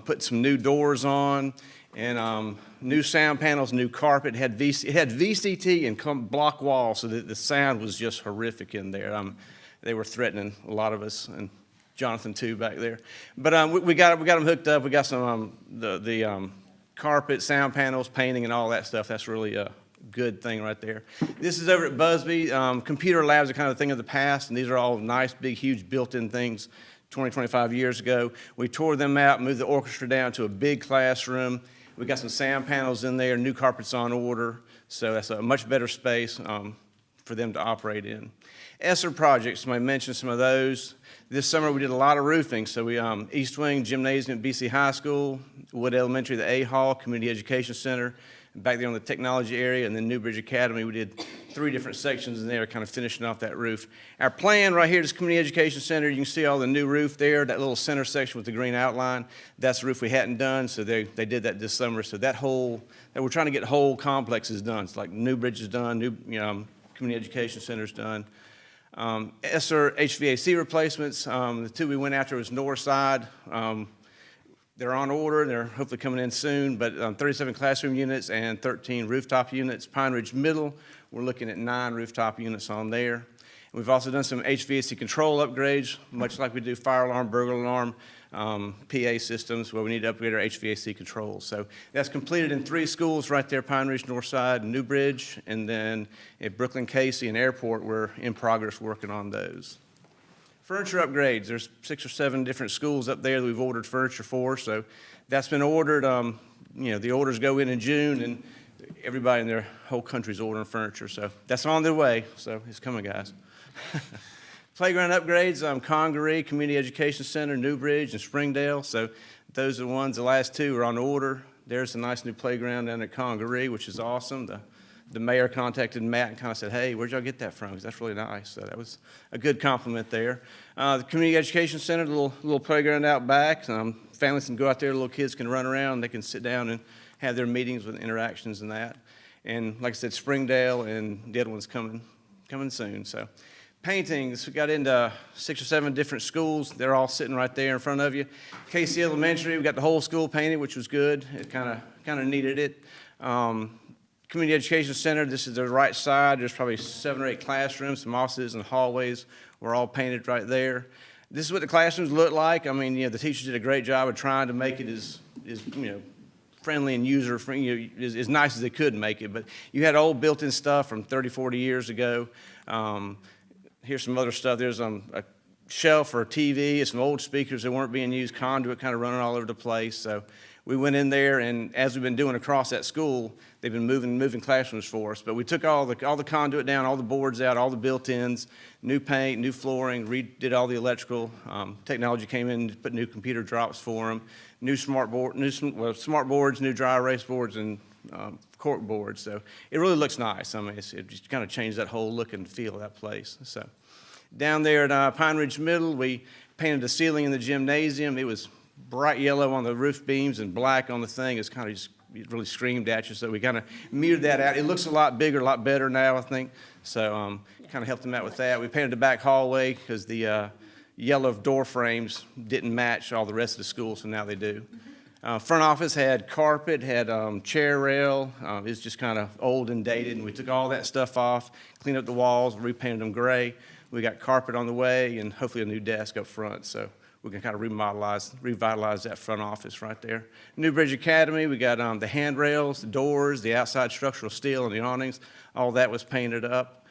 put some new doors on, and new sound panels, new carpet. It had VCT and block walls, so that the sound was just horrific in there. They were threatening a lot of us, and Jonathan too back there. But we got them hooked up. We got some the carpet, sound panels, painting, and all that stuff. That's really a good thing right there. This is over at Busby. Computer labs are kind of a thing of the past, and these are all nice, big, huge built-in things 20, 25 years ago. We tore them out, moved the orchestra down to a big classroom. We got some sound panels in there, new carpets on order, so that's a much better space for them to operate in. ESSER projects, I mentioned some of those. This summer we did a lot of roofing, so we East Wing Gymnasium at BC High School, Wood Elementary, the A Hall, Community Education Center, back there on the technology area, and then Newbridge Academy. We did 3 different sections in there, kind of finishing off that roof. Our plan right here is Community Education Center. You can see all the new roof there, that little center section with the green outline. That's the roof we hadn't done, so they did that this summer. So that we're trying to get whole complexes done. It's like Newbridge is done, Community Education Center's done. ESSER HVAC replacements, the 2 we went after was North Side. They're on order, they're hopefully coming in soon, but 37 classroom units and 13 rooftop units. Pine Ridge Middle, we're looking at 9 rooftop units on there. And we've also done some HVAC control upgrades, much like we do fire alarm, burglar alarm, PA systems, where we need to upgrade our HVAC controls. So that's completed in 3 schools right there, Pine Ridge, Northside, Newbridge, and then at Brooklyn, Casey, and Airport, we're in progress working on those. Furniture upgrades, there's 6 or 7 different schools up there that we've ordered furniture for, so that's been ordered. The orders go in June, and everybody in their whole country's ordering furniture, so that's on their way, so it's coming, guys. Playground upgrades, Congaree, Community Education Center, Newbridge, and Springdale, so those are the ones, the last 2 are on order. There's a nice new playground down at Congaree, which is awesome. The mayor contacted Matt and kind of said, hey, where'd y'all get that from? Because that's really nice. So that was a good compliment there. The Community Education Center, the little playground out back. Families can go out there, little kids can run around, they can sit down and have their meetings with interactions and that. And like I said, Springdale and the other one's coming soon. So paintings, we got into 6 or 7 different schools. They're all sitting right there in front of you. Casey Elementary, we got the whole school painted, which was good. It kind of needed it. Community Education Center, this is the right side. There's probably 7 or 8 classrooms, some offices and hallways were all painted right there. This is what the classrooms look like. I mean, the teachers did a great job of trying to make it as friendly and user-friendly, as nice as they could make it. But you had old built-in stuff from 30, 40 years ago. Here's some other stuff. There's a shelf for a TV, some old speakers that weren't being used, conduit kind of running all over the place. So we went in there, and as we've been doing across that school, they've been moving classrooms for us. But we took all the conduit down, all the boards out, all the built-ins, new paint, new flooring, redid all the electrical. Technology came in, put new computer drops for them, new smart boards, new dry erase boards, and cork boards. So it really looks nice. I mean, it just kind of changed that whole look and feel of that place. So down there at Pine Ridge Middle, we painted the ceiling in the gymnasium. It was bright yellow on the roof beams and black on the thing. It's kind of just, it really screamed at you, so we kind of muted that out. It looks a lot bigger, a lot better now, I think. So kind of helped them out with that. We painted the back hallway because the yellow door frames didn't match all the rest of the school, so now they do. Front office had carpet, had chair rail. It's just kind of old and dated, and we took all that stuff off, cleaned up the walls, repainted them gray. We got carpet on the way and hopefully a new desk up front, so we can kind of revitalize that front office right there. Newbridge Academy, we got the handrails, the doors, the outside structural steel, and the awnings. All that was painted up.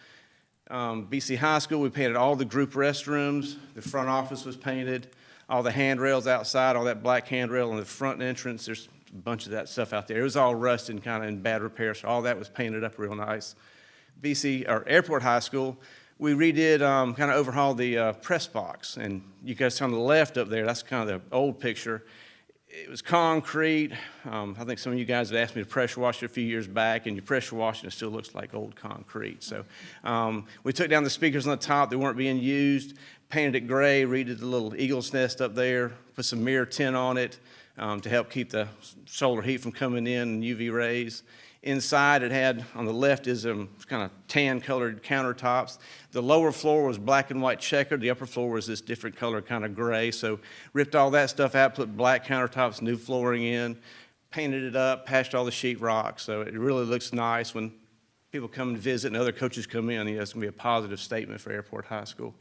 BC High School, we painted all the group restrooms. The front office was painted. All the handrails outside, all that black handrail on the front entrance, there's a bunch of that stuff out there. It was all rusted and kind of in bad repair, so all that was painted up real nice. Airport High School, we redid, kind of overhauled the press box. And you guys see on the left up there, that's kind of the old picture. It was concrete. I think some of you guys had asked me to pressure wash it a few years back, and you pressure wash it, it still looks like old concrete. So we took down the speakers on the top. They weren't being used, painted it gray, redid the little eagle's nest up there, put some mirror tint on it to help keep the solar heat from coming in and UV rays. Inside, it had, on the left is kind of tan-colored countertops. The lower floor was black and white checkered. The upper floor was this different color, kind of gray. So ripped all that stuff out, put black countertops, new flooring in, painted it up, patched all the sheetrock. So it really looks nice when people come and visit and other coaches come in. It's going to be a positive statement for Airport High School.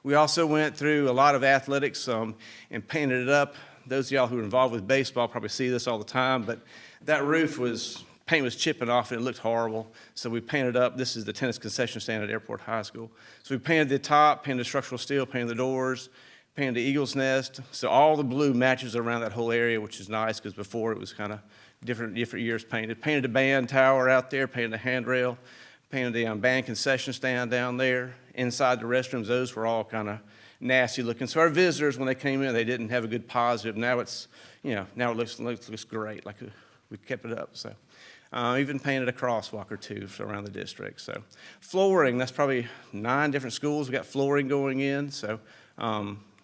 We also went through a lot of athletics and painted it up. Those of y'all who are involved with baseball probably see this all the time, but that roof paint was chipping off and it looked horrible. So we painted up, this is the tennis concession stand at Airport High School. So we painted the top, painted the structural steel, painted the doors, painted the eagle's nest. So all the blue matches around that whole area, which is nice because before it was kind of different years painted. Painted the band tower out there, painted the handrail, painted the band concession stand down there. Inside the restrooms, those were all kind of nasty looking. So our visitors, when they came in, they didn't have a good positive. Now it's, now it looks great, like we kept it up. So. Even painted a crosswalk or two around the district. So flooring, that's probably 9 different schools. We got flooring going in. So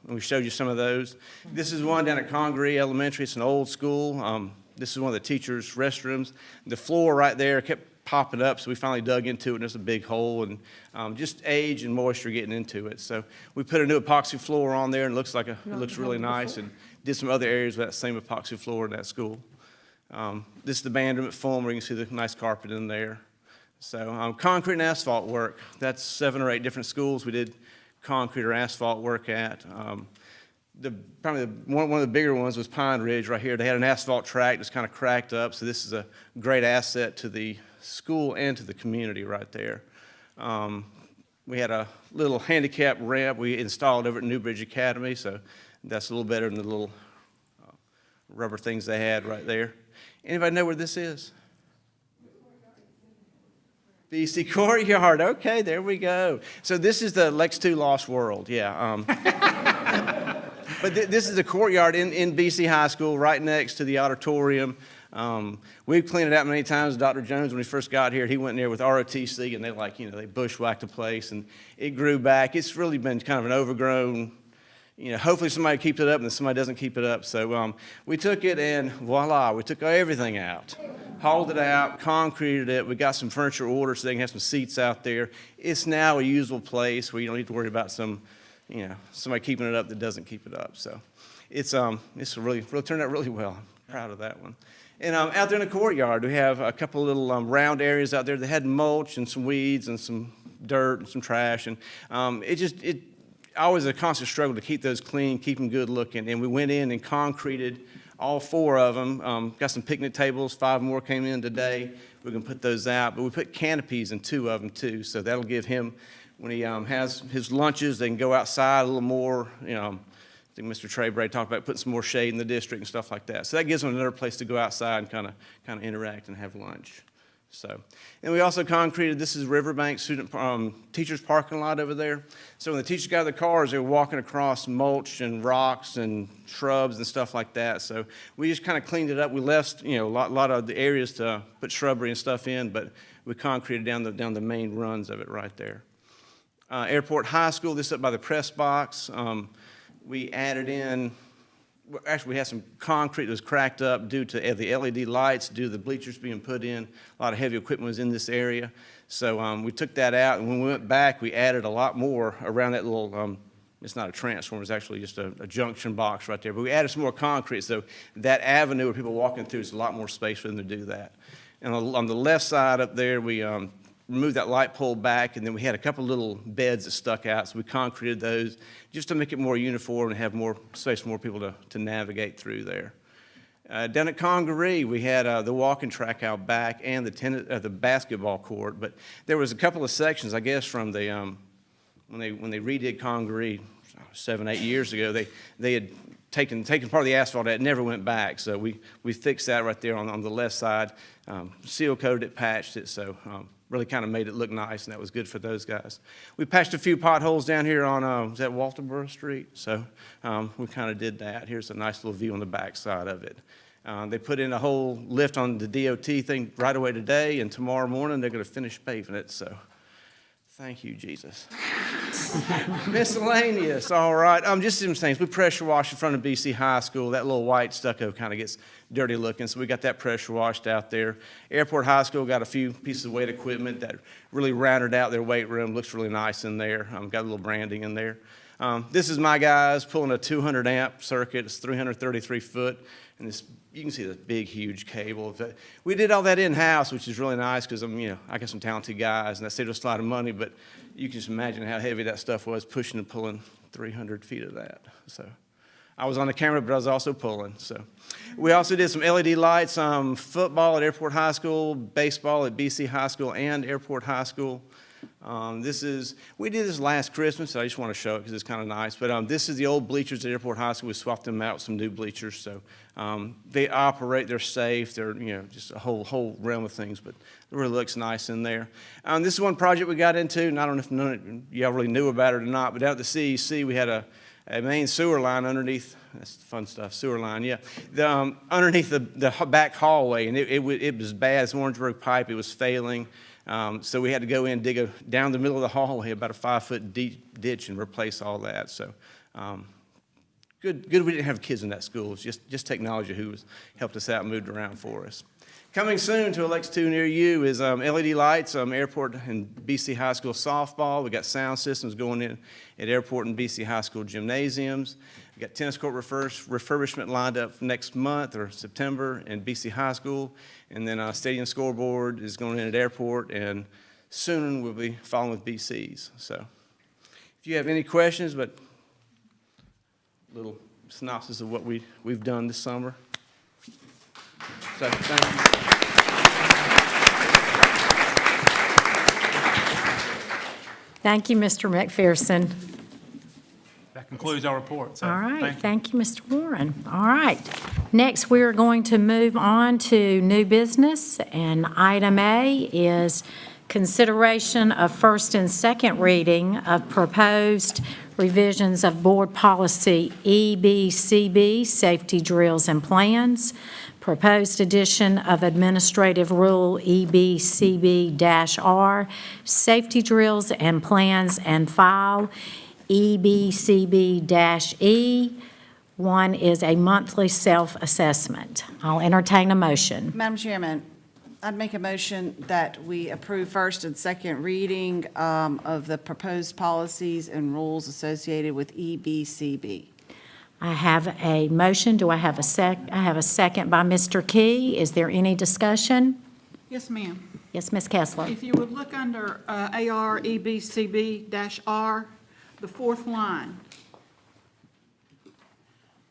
we showed you some of those. This is one down at Congaree Elementary. It's an old school. This is one of the teachers' restrooms. The floor right there kept popping up, so we finally dug into it, and there's a big hole, and just age and moisture getting into it. So we put a new epoxy floor on there, and it looks really nice, and did some other areas with that same epoxy floor in that school. This is the band room at Fulham, where you can see the nice carpet in there. So concrete and asphalt work, that's 7 or 8 different schools we did concrete or asphalt work at. Probably one of the bigger ones was Pine Ridge right here. They had an asphalt track that's kind of cracked up, so this is a great asset to the school and to the community right there. We had a little handicap ramp we installed over at Newbridge Academy, so that's a little better than the little rubber things they had right there. Anybody know where this is? BC Courtyard. Okay, there we go. So this is the Lex2 Lost World. Yeah. But this is a courtyard in BC High School, right next to the auditorium. We've cleaned it out many times. Dr. Jones, when he first got here, he went in there with ROTC, and they bushwhacked the place, and it grew back. It's really been kind of an overgrown. Hopefully somebody keeps it up and then somebody doesn't keep it up. So we took it and voila, we took everything out, hauled it out, concreted it. We got some furniture ordered so they can have some seats out there. It's now a usable place where you don't need to worry about somebody keeping it up that doesn't keep it up. So it's really turned out really well. I'm proud of that one. And out there in the courtyard, we have a couple little round areas out there that had mulch and some weeds and some dirt and some trash. And always a constant struggle to keep those clean, keep them good looking. And we went in and concreted all 4 of them. Got some picnic tables, 5 more came in today. We can put those out. But we put canopies in 2 of them too. So that'll give him, when he has his lunches, they can go outside a little more. I think Mr. Trey Bray talked about putting some more shade in the district and stuff like that. So that gives them another place to go outside and kind of interact and have lunch. So, and we also concreted, this is Riverbank teachers parking lot over there. So when the teachers got out of the cars, they were walking across mulch and rocks and shrubs and stuff like that. So we just kind of cleaned it up. We left, a lot of the areas to put shrubbery and stuff in, but we concreted down the main runs of it right there. Airport High School, this up by the press box. We added in. Actually, we had some concrete that was cracked up due to the LED lights, due to the bleachers being put in. A lot of heavy equipment was in this area. So we took that out, and when we went back, we added a lot more around that little, it's not a transformer, it's actually just a junction box right there. But we added some more concrete, so that avenue where people are walking through, there's a lot more space for them to do that. And on the left side up there, we removed that light pole back, and then we had a couple little beds that stuck out, so we concreted those just to make it more uniform and have more space for more people to navigate through there. Down at Congaree, we had the walking track out back and the basketball court, but there was a couple of sections, I guess, from the when they redid Congaree 7, 8 years ago, they had taken part of the asphalt out, it never went back, so we fixed that right there on the left side, seal coated it, patched it, so really kind of made it look nice, and that was good for those guys. We patched a few potholes down here on, is that Walterboro Street? So we kind of did that. Here's a nice little view on the back side of it. They put in a whole lift on the DOT thing right away today, and tomorrow morning they're going to finish paving it, so thank you, Jesus. Miscellaneous, all right. Just some things. We pressure washed in front of BC High School. That little white stucco kind of gets dirty looking, so we got that pressure washed out there. Airport High School got a few pieces of weight equipment that really rounded out their weight room. Looks really nice in there. Got a little branding in there. This is my guys pulling a 200 amp circuit. It's 333 foot, and this, you can see the big, huge cable. We did all that in-house, which is really nice because I got some talented guys, and that saved us a lot of money, but you can just imagine how heavy that stuff was, pushing and pulling 300 feet of that. So I was on the camera, but I was also pulling. So we also did some LED lights, football at Airport High School, baseball at BC High School and Airport High School. We did this last Christmas, so I just want to show it because it's kind of nice. But this is the old bleachers at Airport High School. We swapped them out with some new bleachers. So they operate, they're safe, they're, just a whole realm of things, but it really looks nice in there. This is one project we got into, and I don't know if none of y'all really knew about it or not, but down at the CEC, we had a main sewer line underneath, that's fun stuff, sewer line, yeah. Underneath the back hallway, and it was bad. It's an Orangeburg pipe, it was failing. So we had to go in and dig down the middle of the hallway, about a 5-foot deep ditch, and replace all that. So good we didn't have kids in that school. It's just technology who helped us out and moved around for us. Coming soon to a LexingtonTwo near you is LED lights, Airport and BC High School softball. We got sound systems going in at Airport and BC High School gymnasiums. We got tennis court refurbishment lined up for next month or September in BC High School. And then stadium scoreboard is going in at Airport, and soon we'll be following with BC's. So if you have any questions, but a little synopsis of what we've done this summer. So thank you. Thank you, Mr. McPherson. That concludes our report. So, All right, thank you, Mr. Warren. All right, next we are going to move on to new business, and item A is consideration of first and second reading of proposed revisions of Board Policy EBCB, Safety Drills and Plans, proposed addition of Administrative Rule EBCB-R, Safety Drills and Plans and File, EBCB-E. One is a monthly self-assessment. I'll entertain a motion. Madam Chairman, I'd make a motion that we approve first and second reading of the proposed policies and rules associated with EBCB. I have a motion. Do I have a I have a second by Mr. Key. Is there any discussion? Yes, ma'am. Yes, Ms. Kessler. If you would look under AR EBCB-R, the fourth line.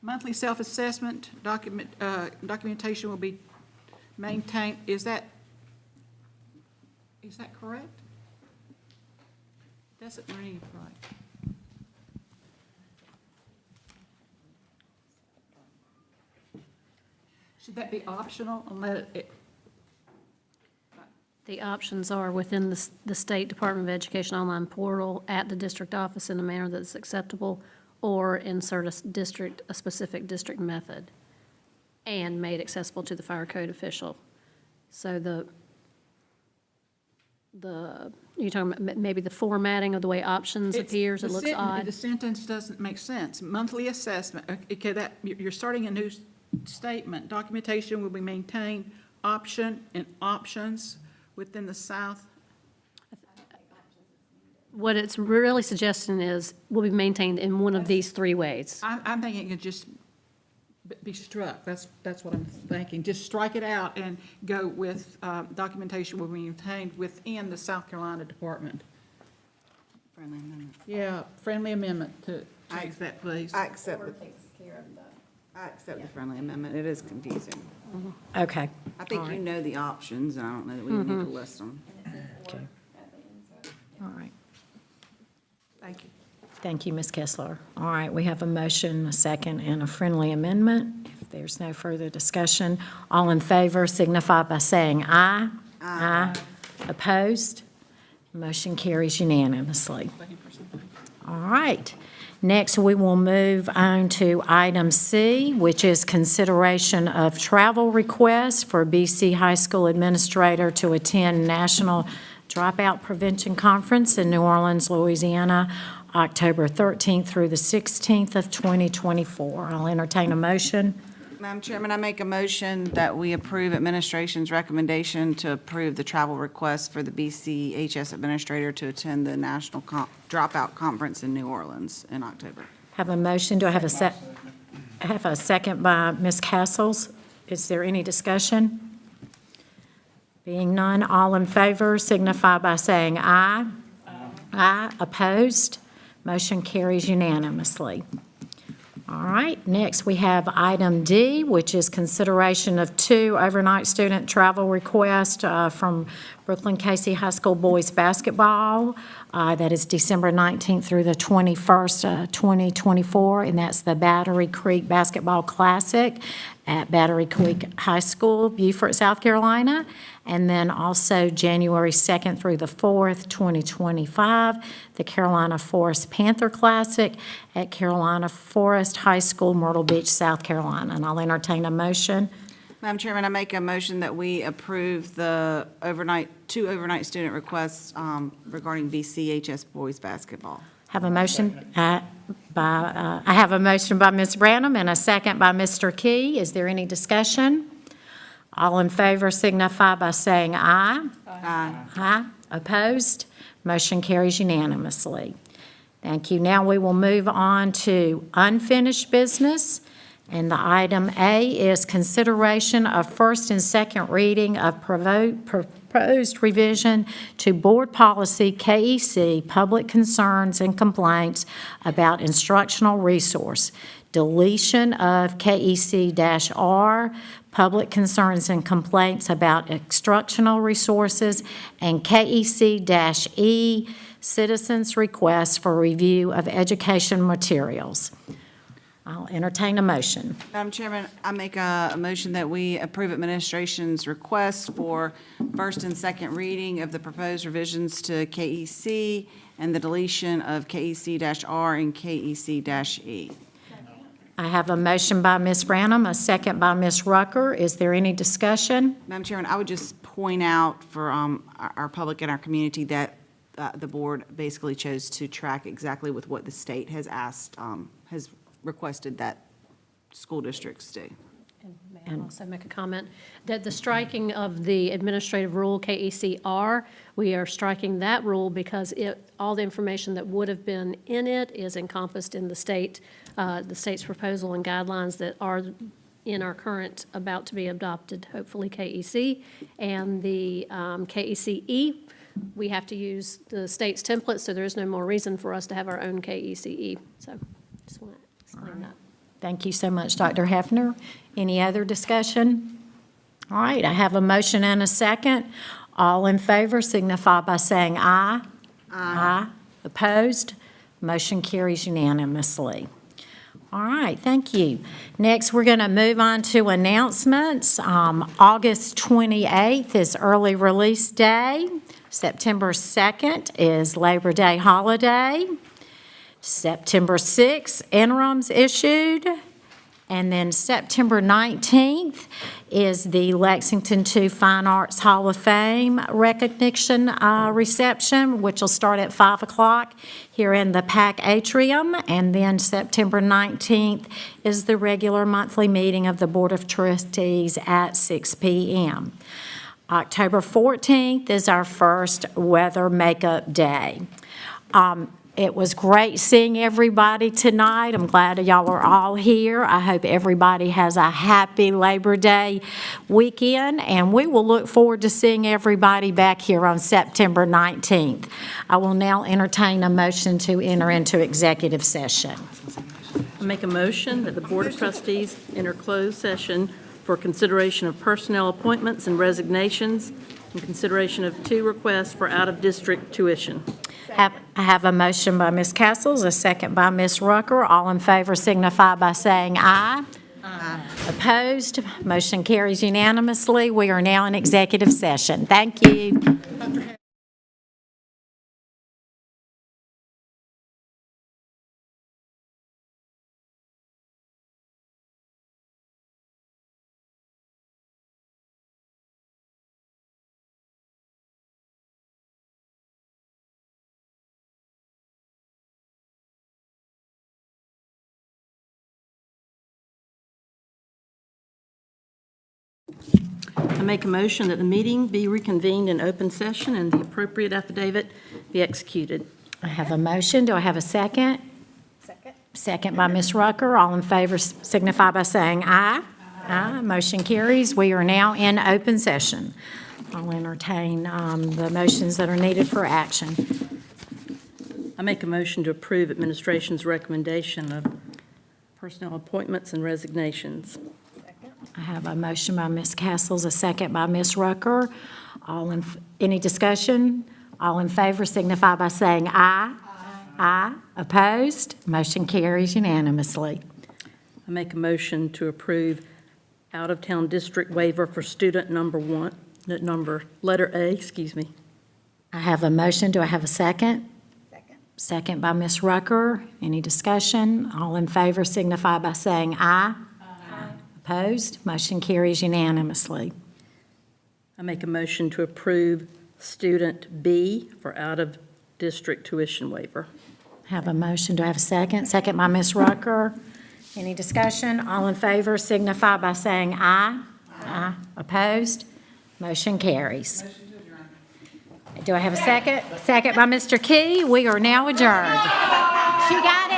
Monthly self-assessment documentation will be maintained. Is that correct? Doesn't read right. Should that be optional and let it? The options are within the State Department of Education online portal at the district office in a manner that's acceptable, or insert a specific district method, and made accessible to the fire code official. So you're talking about maybe the formatting of the way options appears, it looks odd. The sentence doesn't make sense. Monthly assessment, okay, that, you're starting a new statement. Documentation will be maintained, option and options within the South. What it's really suggesting is will be maintained in one of these three ways. I'm thinking it could just be struck. That's what I'm thinking. Just strike it out and go with documentation will be maintained within the South Carolina Department. Friendly amendment. Yeah, friendly amendment to change that, please. I accept the friendly amendment. It is confusing. Okay. I think All you right. know the options, and I don't know that we need to list them. Okay. All right. Thank you. Thank you, Ms. Kessler. All right, we have a motion, a second, and a friendly amendment. If there's no further discussion, all in favor signify by saying aye. Aye. Opposed? Motion carries unanimously. All right. Next, we will move on to item C, which is consideration of travel requests for BC High School Administrator to attend National Dropout Prevention Conference in New Orleans, Louisiana, October 13th through the 16th of 2024. I'll entertain a motion. Madam Chairman, I make a motion that we approve administration's recommendation to approve the travel request for the BCHS administrator to attend the National Dropout Conference in New Orleans in October. Have a motion. Do I have a I have a second by Ms. Castles. Is there any discussion? Being none, all in favor signify by saying aye. Aye. Opposed? Motion carries unanimously. All right, next we have item D, which is consideration of 2 overnight student travel requests from Brooklyn Casey High School boys basketball. That is December 19th through the 21st, 2024, and that's the Battery Creek Basketball Classic at Battery Creek High School, Beaufort, South Carolina. And then also January 2nd through the 4th, 2025, the Carolina Forest Panther Classic at Carolina Forest High School, Myrtle Beach, South Carolina. And I'll entertain a motion. Madam Chairman, I make a motion that we approve the 2 overnight student requests regarding BCHS boys basketball. Have a motion I have a motion by Ms. Branham and a second by Mr. Key. Is there any discussion? All in favor signify by saying aye. Aye. Aye. Opposed? Motion carries unanimously. Thank you. Now we will move on to unfinished business. And the item A is consideration of first and second reading of proposed revision to Board Policy KEC, Public Concerns and Complaints about Instructional Resource, deletion of KEC-R, Public Concerns and Complaints about Instructional Resources, and KEC-E, Citizens' Requests for Review of Education Materials. I'll entertain a motion. Madam Chairman, I make a motion that we approve administration's request for first and second reading of the proposed revisions to KEC and the deletion of KEC-R and KEC-E. I have a motion by Ms. Branham, a second by Ms. Rucker. Is there any discussion? Madam Chairman, I would just point out for our public and our community that the board basically chose to track exactly with what the state has asked, has requested that school districts do. And may I also make a comment that the striking of the administrative rule KEC-R, we are striking that rule because all the information that would have been in it is encompassed in the state's proposal and guidelines that are in our current about to be adopted, hopefully KEC, and the KEC-E. We have to use the state's template, so there is no more reason for us to have our own KEC-E. So just want to explain that. Thank you so much, Dr. Hefner. Any other discussion? All right, I have a motion and a second. All in favor signify by saying aye. Aye. Opposed? Motion carries unanimously. All right, thank you. Next, we're going to move on to announcements. August 28th is early release day. September 2nd is Labor Day holiday. September 6th, interims issued. And then September 19th is the LexingtonTwo Fine Arts Hall of Fame recognition reception, which will start at 5 o'clock here in the PAC atrium. And then September 19th is the regular monthly meeting of the Board of Trustees at 6 p.m. October 14th is our first weather makeup day. It was great seeing everybody tonight. I'm glad y'all are all here. I hope everybody has a happy Labor Day weekend, and we will look forward to seeing everybody back here on September 19th. I will now entertain a motion to enter into executive session. I make a motion that the Board of Trustees enter closed session for consideration of personnel appointments and resignations and consideration of 2 requests for out-of-district tuition. I have a motion by Ms. Castles, a second by Ms. Rucker. All in favor signify by saying aye. Aye. Opposed? Motion carries unanimously. We are now in executive session. Thank you. I make a motion that the meeting be reconvened in open session and the appropriate affidavit be executed. I have a motion. Do I have a second? Second. Second by Ms. Rucker. All in favor signify by saying aye. Aye. Motion carries. We are now in open session. I'll entertain the motions that are needed for action. I make a motion to approve administration's recommendation of personnel appointments and resignations. I have a motion by Ms. Castles, a second by Ms. Rucker. Any discussion? All in favor signify by saying aye. Aye. Opposed? Motion carries unanimously. I make a motion to approve out-of-town district waiver for student letter A, excuse me. I have a motion. Do I have a second? Second by Ms. Rucker. Any discussion? All in favor signify by saying aye. Aye. Opposed? Motion carries unanimously. I make a motion to approve student B for out-of-district tuition waiver. Have a motion. Do I have a second? Second by Ms. Rucker. Any discussion? All in favor signify by saying aye. Aye. Opposed? Motion carries. Do I have a second? Second by Mr. Key. We are now adjourned. She got it.